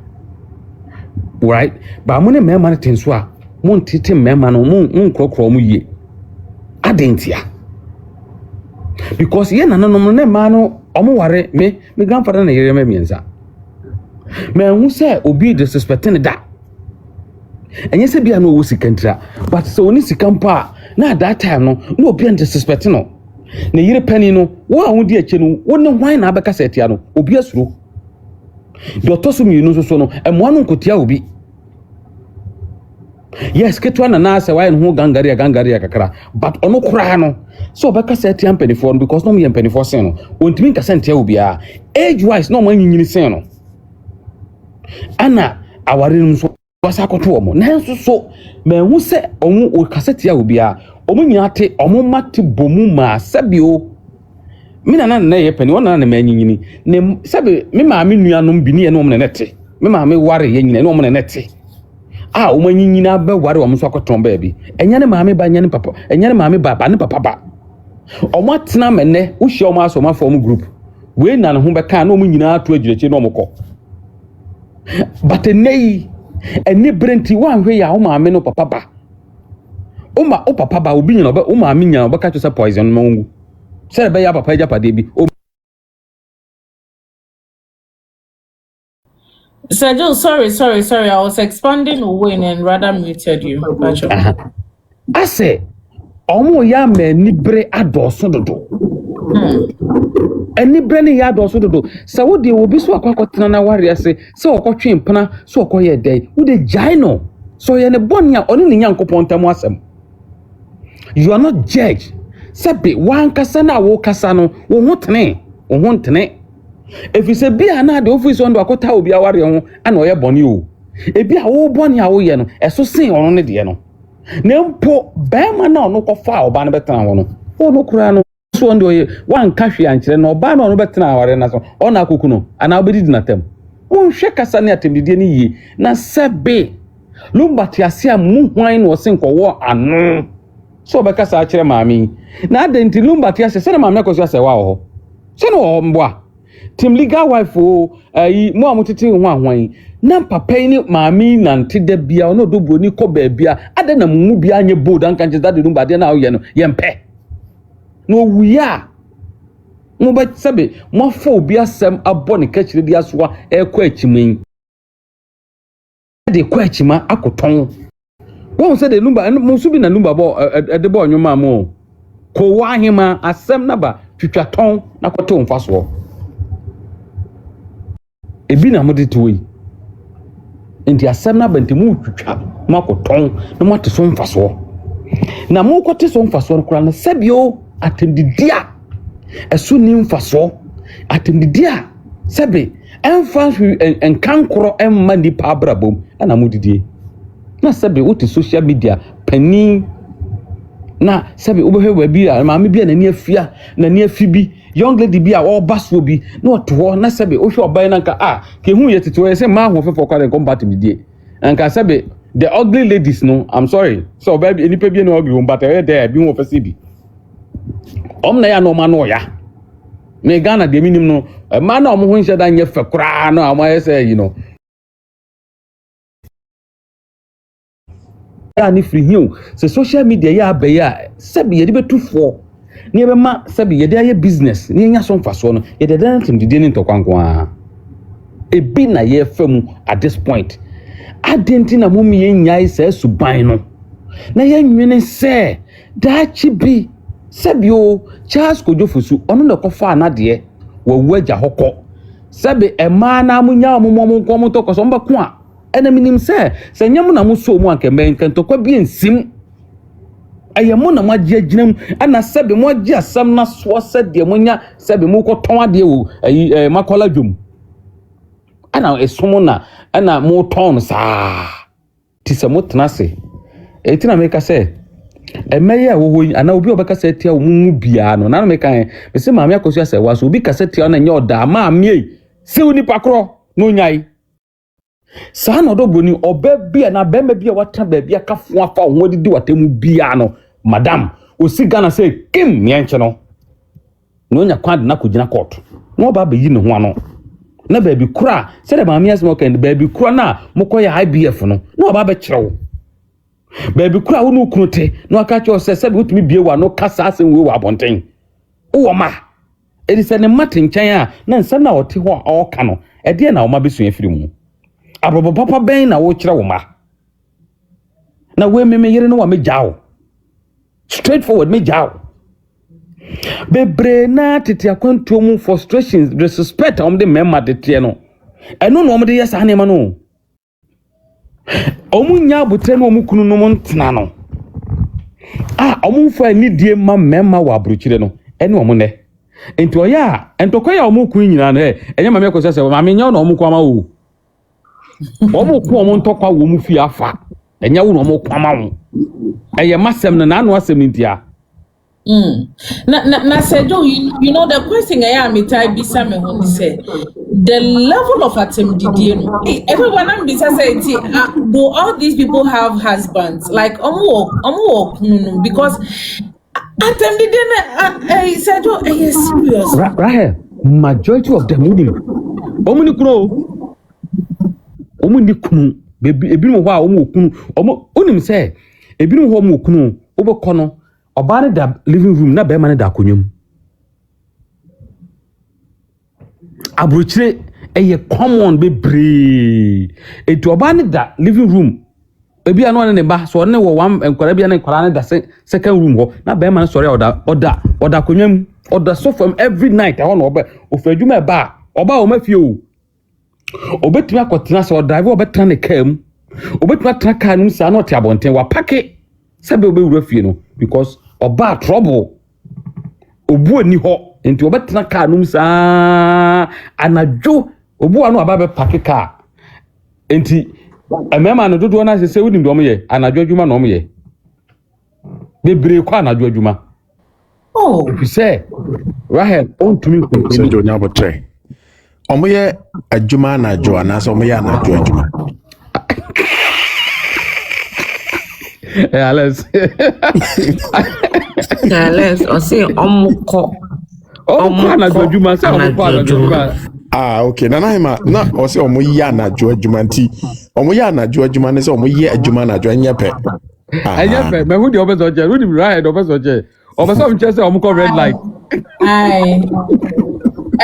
right ba mo ne mema ne tenso a mo ntete mema no mo nkrokro mo yie adentia because ye nananom ne ma no omo ware me grandfather na yere me mienza me hu se obi disrespecting da enye se bia no wo sikantra but so oni sikampa na at that time no obi disrespecting no na yere pani no wo ahudi ache no wo ne hwan na abeka setia no obi asuro do tosu mi no so no emo anu nkotia obi yes ketwa na say why no gangaria kakra but ono kura no so obeka setia mpenifo no because no me mpenifo sen no ontimi nka sentia obi a age wise no man nyinyini sen no ana aware no so wasa koto omo na nso so me hu se omu o kasetia obi a omu nyate omu mate bomu ma sabio mina na ye pani wona na manyinyini ne sabe me ma me nuanom bi ne no omo nete me ma me ware ye nyina no omo nete omo nyinyina ba ware omo so akoton ba bi enya ne ma me ba enya ne papa enya ne ma me ba ne papa ba omo atena menne wo hye omo aso ma form group we na ne ho be ka na omo nyina ato agireche na omo kọ but nei eni brenti wan hwe ya o ma me no papa ba o papa ba obi nyina o ma me nyina o ka to say poison ma ngu say be ya papa japade bi Sergio, sorry. I was expanding away and rather muted you. I say, omo ya me ni bre adoso dodo. Eni bre ni ya adoso dodo. Sa wo de obi so akwakotena na ware ase, se okotwe mpana, so okoye dai. Wo de jaino. So ye ne boni a oni ni nyankopon tam asem. You are not judged. Sabe wan kasa na wo kasa no, wo ho ntene. If you say be na the office on do akota obi aware ho ana oye boni o ebi a wo boni a wo ye no eso sen ono ne de no na mpo ba ma na ono kofa oba na betena ho no ono kura no so on do ye wan ka hwe ankire na oba na ono betena aware na so ona akuku no ana obedi na tem mo hwe kasa ne atemdie ne yie na sebe lumbati ase a mu hwan no sen ko wo ano so be kasa akire maami na adenti lumbati ase se na maami akoso ase wa ho se no mboa Tim legal wife mo amutete ho ahwan na papa ni maami nante da bia ono do Bronii ko ba bia ade na mu bia anye bold an kan je that room ba de na wo ye no ye mpe no wuya mo ba sabe mo fa obi asem abo ne kachire di asoa e kwa achimen de kwa achima akoton won se de numba mo so bi na numba bo de bo onwoma mo ko wa hima asem na ba twitwa ton na kote mfaso ebi na mode to yi enti asem na bantemu twitwa makoton na mate so mfaso na mo kote so mfaso kura na sebio atemdidia eso ni mfaso atemdidia sebe emfa enkankoro emma ni pa brabom na modidie na sebe wote social media pani na sebe obohwe bi a maame bi na ni afia na ni afibi young lady bi a o baso bi na oto na sebe o hwe oban na nka ke hu ye tete we se ma ho fefo kware combat midie nka sebe the ugly ladies no I'm sorry so baby any pe bi na ugly but there bi ho fese bi na ya no ma no ya me Ghana de minim no ma na omo ho nhye da nye fe kura no amaye say you know ya ni free hill so social media ya abaye a sebi ye de betufo ni ebe ma sebi ye de aye business ni nya so mfaso no ye de dan tim de ni ntokwanko a ebi na ye famu at this point adenti na mum ye nyai se suban no na ye nwene se da chibi sebi o Charles Kojofosu ono de kofa na de wawu agya hokọ sebi ema na munya omomom nkom to koso mbako a ena minim se nyam na muso mu anka men kantokwa bi ensim ayemo na magye aginam ana sebi mo agye asam na so se de munya sebi mu ko ton ade wo makola dwom ana esomo na ana mo ton sa ti se mo tenase etina meka se emeye wo ana obi obeka se tia wo mu bia no na meka me se maame akosu ase waso obi ka se tia na nye oda maame se oni pakro no nyai sa no do boni oba bia na be ma bia wata ba bia kafo afa ho didi watemu bia no madam osi Ghana se kim mienche no nya kwad na kugina court no ba ba yi ne ho ano na ba bi kura se de maame asmo kan ba bi kura na mokoya IBF no no ba ba kirewo ba bi kura wo no kunote no aka che o se bi utumi bie wa no kasa asem we wa bonten wo ma edi se ne matin kyan a na nsa na ote ho a o ka no e de na o ma besu afiri mu abobo papa ben na wo kire wo ma na we me yere no wa me jawo straightforward me jawo bebre na tete akwanto mu frustrations disrespect am de memma de tie no eno no om de yes ane ma no omunya abutre no omukunu no ntena no omumfa ni die ma memma wa abruchire no ene om ne enti oya entokoya omukun nyina no enye ma me ko sese ma me nya no omukwa ma wo omukun om ntokwa wo mu fi afa enye wo no omukwa ma wo eye masem na anu asem ntia na Sejo, you know the question I am bisa me when say the level of atemdidie. Everyone am bisa say do all these people have husbands like because atemdidie Sejo is serious. Right, majority of them omuni kunu ebi no ho a okunu onim say ebi no ho mo okunu obokono obane da living room na be man da akonyum abrochire eye common be bree etu obane da living room ebi anu ne ba so ne wo wan enkwara bia ne enkwara ne da second room ho na be man sorry oda akonyum oda so from every night I want oba ofadwuma ba oba o mafie o obetumi akotena so drive obetena ne kam obetumi atena car num sa na ote abonten wa pake sebe obewura fie no because oba trouble obu ani ho enti obetena car num sa anadwo obu anu aba be pake car enti emema no dodo na se wudi ndom ye anadwo adwuma no ye bebre kwa anadwo adwuma if say Rahel on to me se jonya botre omoye adwuma na adwo ana so omoye anadwo adwuma Alex o say omuko na adwuma say omuko na adwuma okay na hima na o say omoye anadwo adwuma nti omoye anadwo adwuma ne say omoye adwuma na adwo enyepe enyepe me hu de obeso je hu di right obeso je obeso mche say omuko red light ai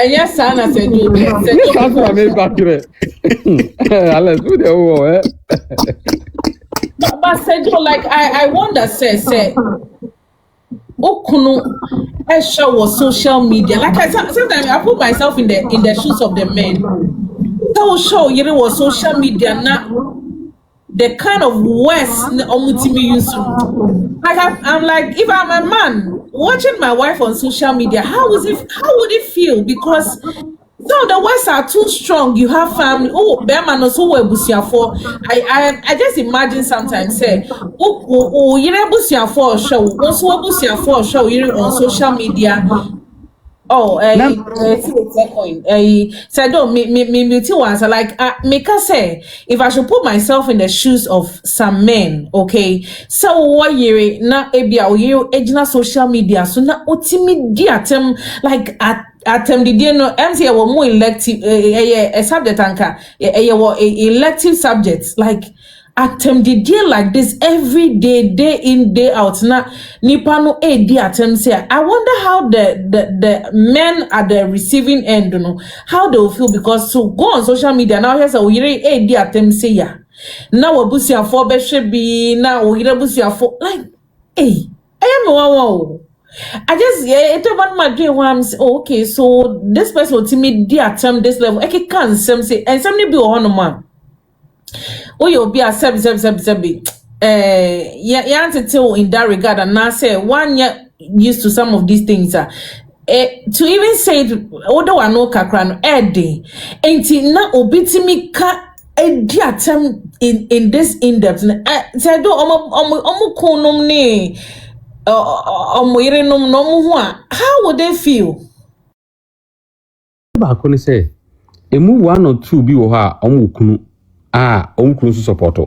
enya sana Sejo Sejo na me bakire Alex hu de o But Sejo, like I wonder, say okunu show was social media. Like sometimes I put myself in the shoes of the men. So show you know was social media now. The kind of words omutimi use. Like I'm like, if I'm a man watching my wife on social media, how would it feel? Because some of the words are too strong. You have family. Oh, Berman also we're busia for. I just imagine sometimes say, you know busia for show. Also busia for show. You know on social media. Oh, said don't me once like make us say if I should put myself in the shoes of some men, okay. So what year na ebia you ejina social media so na otimi di atem like atem the day no MC were more elective a subject anchor elective subjects like atem the day like this every day in day out na nipano di atem say I wonder how the men at the receiving end, you know, how they will feel because to go on social media now here's a di atem say ya now obusia for be be now obusia for like I am wow. I just it about my dream when I'm okay so this person will me di atem this level I can't say and somebody be on man. Oh, you'll be a sebi. Yeah, tell in that regard, and now say 1 year used to some of these things. To even say it, although I know Kakran, Eddie, ain't it now obitimi ka ediatem in this in depth. Say do konum ne how would they feel? Ba ko ni say emu 1 or 2 bi wo ha omukunu omukunu support.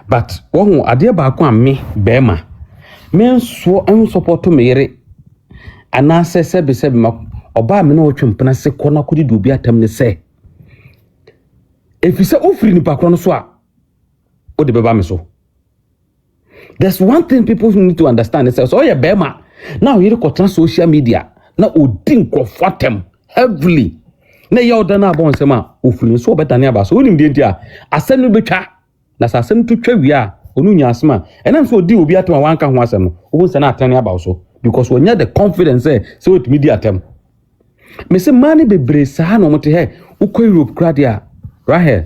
But one ade ba ko me bema me so en support me yere ana sebe ma oba me na otwempena se ko na kodi dubi atam ne se efise ofiri ni pakro no so a o de beba me so. There's one thing people need to understand is so yeah bema now you go social media na odin kofatem heavily na ya odana abon sema ofiri so obetane aba so onim de ntia asem no betwa na asem to twa wi a onu nya asema enam so odi obi atema wanka ho asem no obo se na atane aba so because when you the confidence say with media atem me se mani bebre sa na omote he ukọ Europe kradia Rahel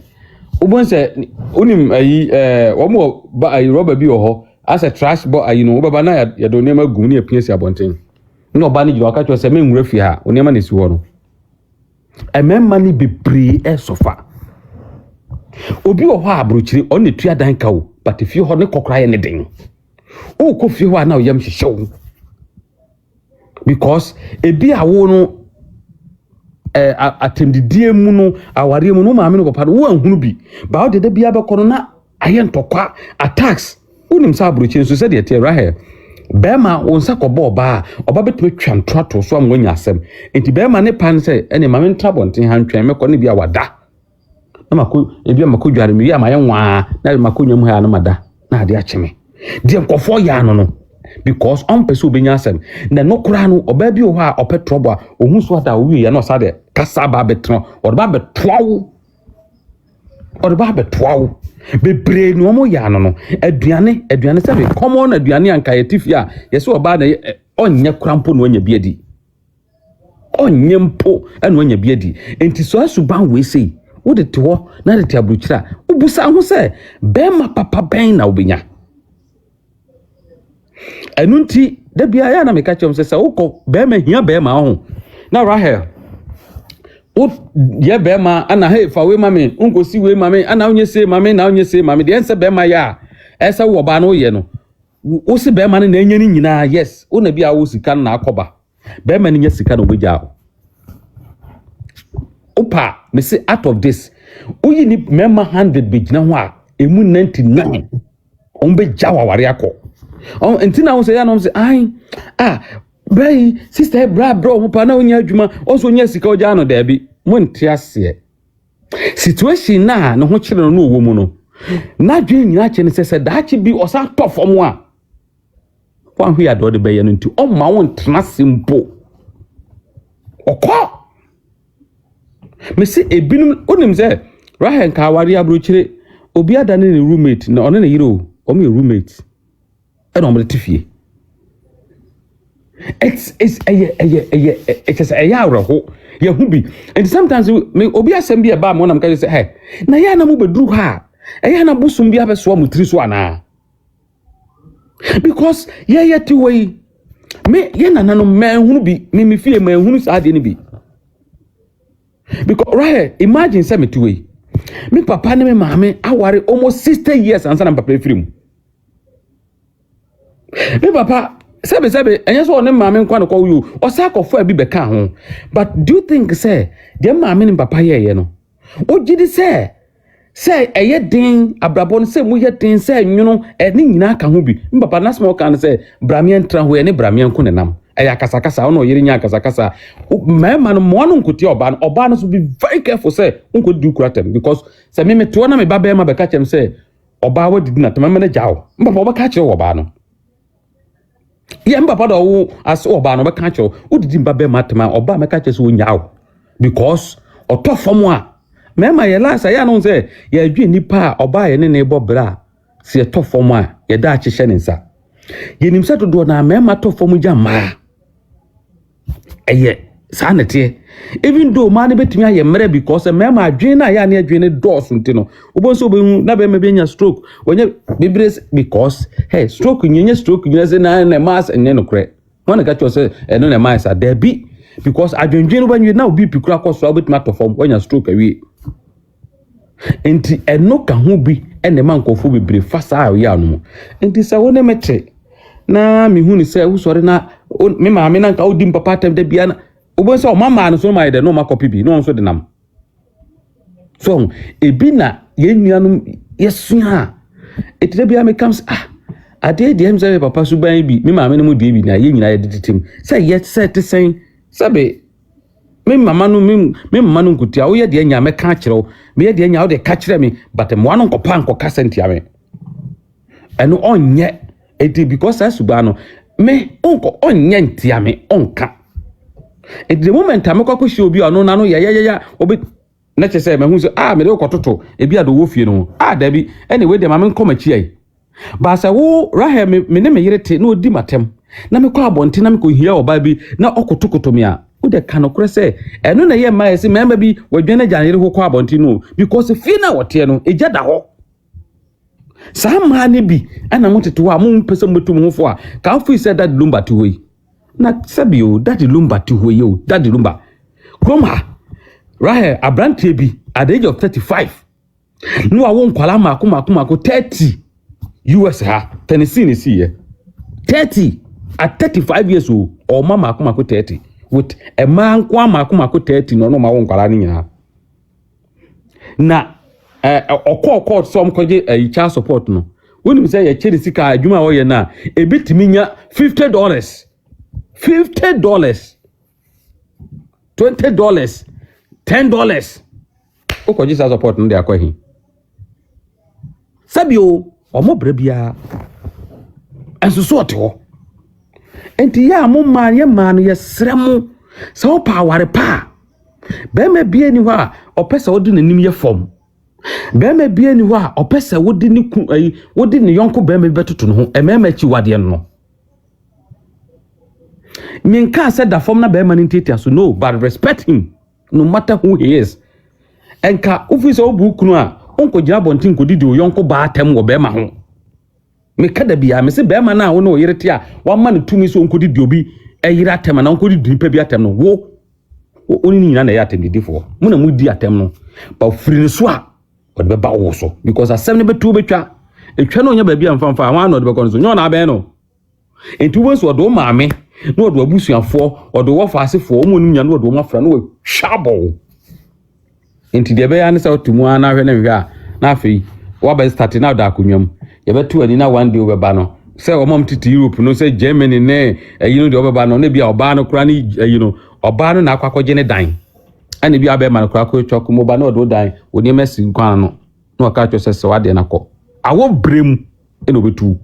obo se onim ayi omo ba ayi rubber bi oho as a trash bo ayi no baba na ya do nema gum ne apia si abonten na oba ne jiro aka cho se me nwura fi ha onema na si wo no ememma ni bebre sofa obi wo ho abrochiri on ne tua dan ka wo but if you ho ne kokra ye ne den o ko fi ho na o yam hyehyɛw because ebi awo no atendidie mu no aware mu no maame no papa no wo anhunu bi ba o de bia be kono na aye ntokwa attacks unim sa abrochiri so se de tie Rahel bema wonsa kobo ba oba betime twantrato so am wonya asem enti bema ne pan se ene maame ntrabonten han twan me ko ne bia wada na mako ebi mako dware mi ya ma ye nwa na mako nyam ha na mada na ade acheme de nkofo ya no because on person obenya asem na no kura no oba bi o ha opet trouble a ohun so ada wi ya no sa de kasa ba betro o ba betwawo bebre no mo ya no aduane se be common aduane anka yetifi a yesi oba na onye krampo no anya biadi onye mpo anu anya biadi enti so asuban we sei wo de tewo na de tiabruchira ubusa ho se bema papa ben na obenya enunti de bia ya na meka chem se wo bema hia bema ho na Rahel o ye bema ana he fa we mame unkosi we mame ana onye se mame na onye se mame de ense bema ya esa wo ba no ye no wo se bema na enye ni nyina yes o na bia wo sika na akoba bema ni nya sika na obegya opa me say out of this oyi ni member 100 begina ho a emu 99 on be jawa ware akọ on entina wo say ya no say ai bay sister bro mo pa na onya adwuma oso onya sika ogya no da bi mo ntiase situation na no ho kire no wo mu no na dwe nyina che ne se da che bi osa tofom a wan hu ya do de be ye no nti o ma won tena simple okọ me see ebinum onim say Rahel ka wari abrochire obi adane ne roommate na one ne yiro o me roommate e no mo tifie it's a yaho ya hubi and sometimes me obi asem bi e ba mo na mka say hey na ya na mo bedru ha ya na busum bi abeso mo tiri so ana because ye ti we me ye na no man hunu bi me fie man hunu sa de ni bi because right imagine say me ti we me papa ne me maame aware almost 60 years ansa na papa free mu me papa Sebe, and yes, one mammy can call you or sack of fire be beka home. But do you think, say, dear mammy and papa, you know? What did he say? Say, a yet ding, a brabon, say, we yet ding, say, you know, a ning na can be. Papa, not small can say, Bramian Tranway, any Bramian Kunenam. A yakasakasa, no, Yerinya Kasakasa. My man, one could your ban, or banners would be very careful, say, who could do cratem because, say, me to one of my babema becatch him say, or Bawa did not remember the jow, but over catch your bano. Yeah, papa do as oba no be catch you. Who did mbabe matema oba me catch so nyaw because oto fom a me ma ye last ya no say ye adwe nipa oba ye ne bo bra se to fom a ye da achehye ne nsa ye nim se dodo na me ma to fom jama eye sanete even though man betimi aye mre because me ma adwen na ya ne adwen ne dos ntino obonso obehu na be me be nya stroke wonye bibres because hey stroke nyenye stroke nyese na mass enye no kre wona ka cho say eno na mass there be because adwendwen no banwe na obi pikura koso obetimi atofom wonya stroke awie enti eno ka ho bi ene man kofo bibre fasa awie anu enti sa wona meche na mi hu ni say usore na me maame na nka odi papa tem de bia na obo say o mama no so my de no makopi bi no so de nam so ebi na ye nuanu yesua etire bia me comes ade de em say papa so ban bi me maame no mu de bi na ye nyina ye ditim say yet say te sen sabe me mama no me mama no nkutia wo ye de nya me ka kire wo me ye de nya wo de ka kire me but mo ano nkopa nkoka sentia me eno onye edi because asuba no me onko onye ntia me onka at the moment amekwa shi obi ono na no ya obi na chese me hu so me de okototo ebi ado wo fie no da bi anyway de ma me nkoma chi ai ba sa wo rahe me ne me yerete na odi matem na me kwa abonte na me ko hia oba bi na okotokoto me a wo de kanokre se eno na ye ma ese mema bi wadwene janere ho kwa abonte no because fie na wote no eja da ho sa ma ne bi ana moteto a mo pese motum ho fo a ka fu se that lumba to we na sabio daddy lumba ti hoye daddy lumba kroma rahe abrantie bi at the age of 35 no a won kwala mako 30 US ha Tennessee ni see 30 at 35 years old or mama mako 30 with a man kwa mako 30 no ma won kwala ni nyina na okọ some koje child support no woni say ye chiri sika adwuma wo ye na ebitimi nya $50 $50 $20 $10 oko Jesus support no dey akwahi sabio omo brebia enso so oto enti ya mo man ye man ye sremu se o pa ware pa be me bie ni ho a opese odi nanim ye fom be me bie ni ho a opese wodi ni ku wodi ni yonko be me betoto no ho e me chi wade no Minka said that from na be man in so no, but respect him no matter who he is. Enka office obu kunu a onko gina bontin ko didi o yonko ba atem wo be ma ho. Me kada bia me se be ma na wo no yerete a wa ma ne tumi so onko didi obi eyira atem na onko didi nipa bi atem no wo oni nyina na ya atem didi fo. Mu na mu di atem no ba free ne so a wo be ba wo so because asem ne betu betwa etwa no nya ba bia mfamfa wa na wo be kon so nyo na be no. Enti wo so do maame no odo abusuafo odo wo faasefo omo nu nya no odo mafra no shabo enti de be ya ne sa otumu ana hwe na hwe a na afei wo ba start na da akonwam ye betu ani na one day we ba no say omom titi Europe no say Germany ne no de oba no na bia oba no kra ni oba no na akwakoje ne dan ani bia be ma no kra ko choko mo ba no odo dan oni mesi kwan no na ka cho se wade na ko awo brem eno betu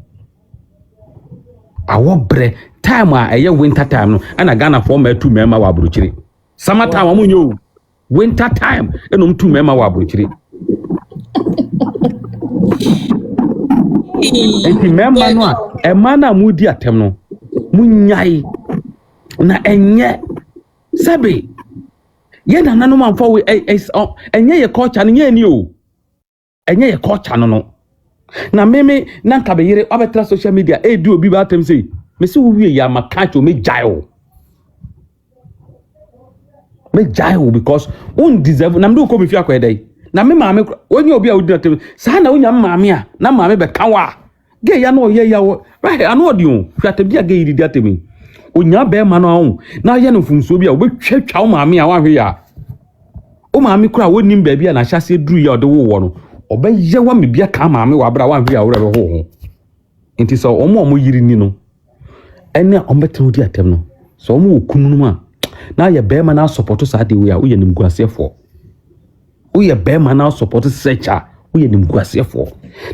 awo bre time a winter time no ana Ghana for ma tu mema wa abrochiri summer time amunyo winter time eno tu mema wa abrochiri enti mema no a e mana mudi atem no munyai na enye sabe ye na nanu man for we enye ye culture nye ni o enye ye culture no na meme na nka be yire obetra social media di obi ba tem say me se wo wie ya makacho me jail because un deserve na mdo ko me fi akwedai na me maame onye obi a wodi tem sa na onya maame a na maame be kanwa ge ya no ye ya wo right anu odi o fi atebi a ge yidi atemi onya be ma no ahun na ye no funso bi a obetwatwa o maame a wahwe ya o maame kura woni mba bi a na hyase duru ya ode wo no obeye wa me bia ka maame wa bra wahwe ya wo rebe ho nti so omo yiri ni no ene ombetre odi atem no so omo okunu no a na ye be ma na support sa de we a wo ye nim guasefo wo ye be ma na support searcher wo ye nim guasefo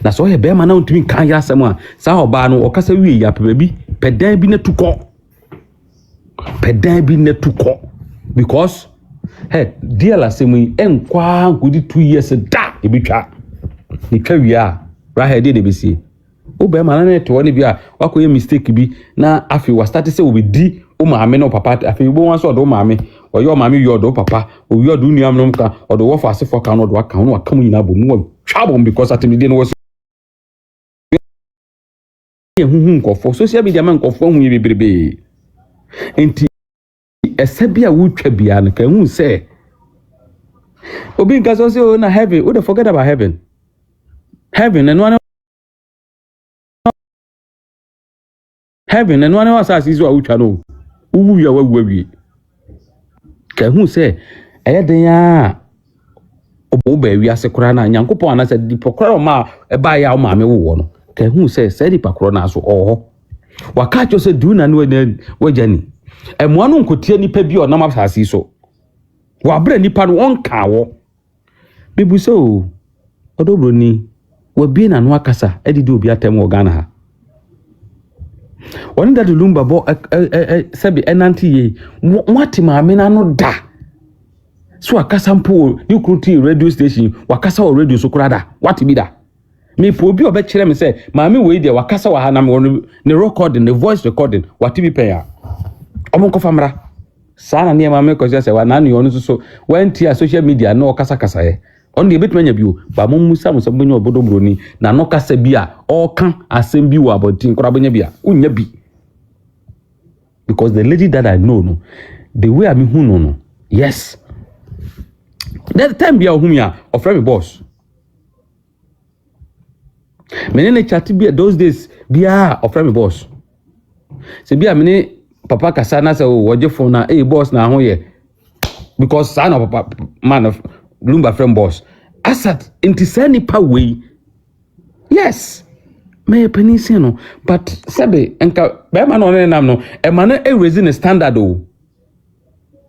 na so ye be ma na ntumi kan ya asem a sa oba no okasa wie ya pe bi pedan bi na tukọ because hey dear la semi enkwa gudi 2 years da e bitwa ni twawia right here dey be see o be ma na to ne bi a wakoye mistake bi na afi wa start say we di o maame no papa afi bo wan so do maame o yo maame yo do papa o yo do nuam no ka o do wo fa se for ka no do aka no aka mu nyina bo no twabom because at me dey no was for social media man ko fo hu ye bebrebe enti esebia wo twa bia no ka hu se obi nka so say na heaven we dey forget about heaven and one heaven and one was as is what no wu ya wawu awie ka hu se eyeden ya obo ba wi ase kora na nyankopon ana se di pokora ma e ba ya o ma me wo no ka hu se di pakoro na so oho waka cho se du na no wajani emo anu nkotie nipa bi o na mapasi so wa bra nipa no on ka wo bibu so Bronii wa bi na no akasa edidi obi atem Ghana ha woni da lumba bo sabi enanti ye wati maame na no da so akasa mpo ni kruti radio station wakasa o radio so kurada wati bi da me po bi obe kire me say maame we dia wakasa wa ha na me ne recording ne voice recording wati bi pen ya omo ko famra sana ne maame ko say wa na ne onu so wenti a social media no kasa kasa ye on de betmanya bio ba mo musa mo sabonyo obodo Bronii na no kasa bi a okan asem bi wo abontin kora bonya bi a unya bi because the lady that I know no the way I mean who no yes that time bi a who me a offer me boss menene chat bi those days bi a offer me boss se bi a mene papa kasa na se woje phone na boss na ho ye because son of papa man of Lumba friend boss asat intisani pa way yes me penisi no but sabe enka be ma no nam no e ma na e raise ni standard o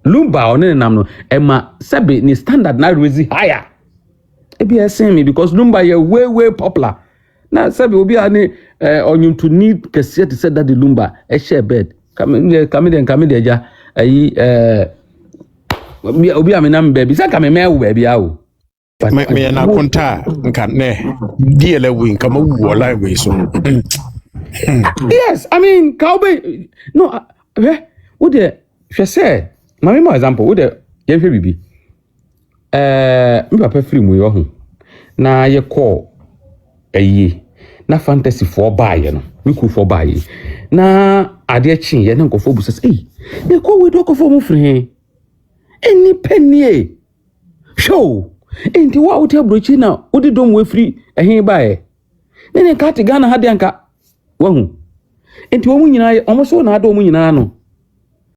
Lumba on nam no e ma sabe ni standard na raise higher e be asem me because Lumba ye way popular na sabe obi ani onyum to need kese to say that the Lumba e share bed come de ja ayi obi amenam baby saka me wo baby awo me na konta nka ne die la win kama wo la we so yes I mean kaube no wo de hwe say ma me example wo de ye hwe bibi me papa free mu yo ho na ye call ayi na fantasy for buy no me ku for buy na ade chin ye na nkofo bu say e ko we do ko for mu free any penny show enti wa uti abrochi na udi dom we free ehin bae nene ka te Ghana ha de anka wahu enti wo mu nyina omo so na ado mu nyina no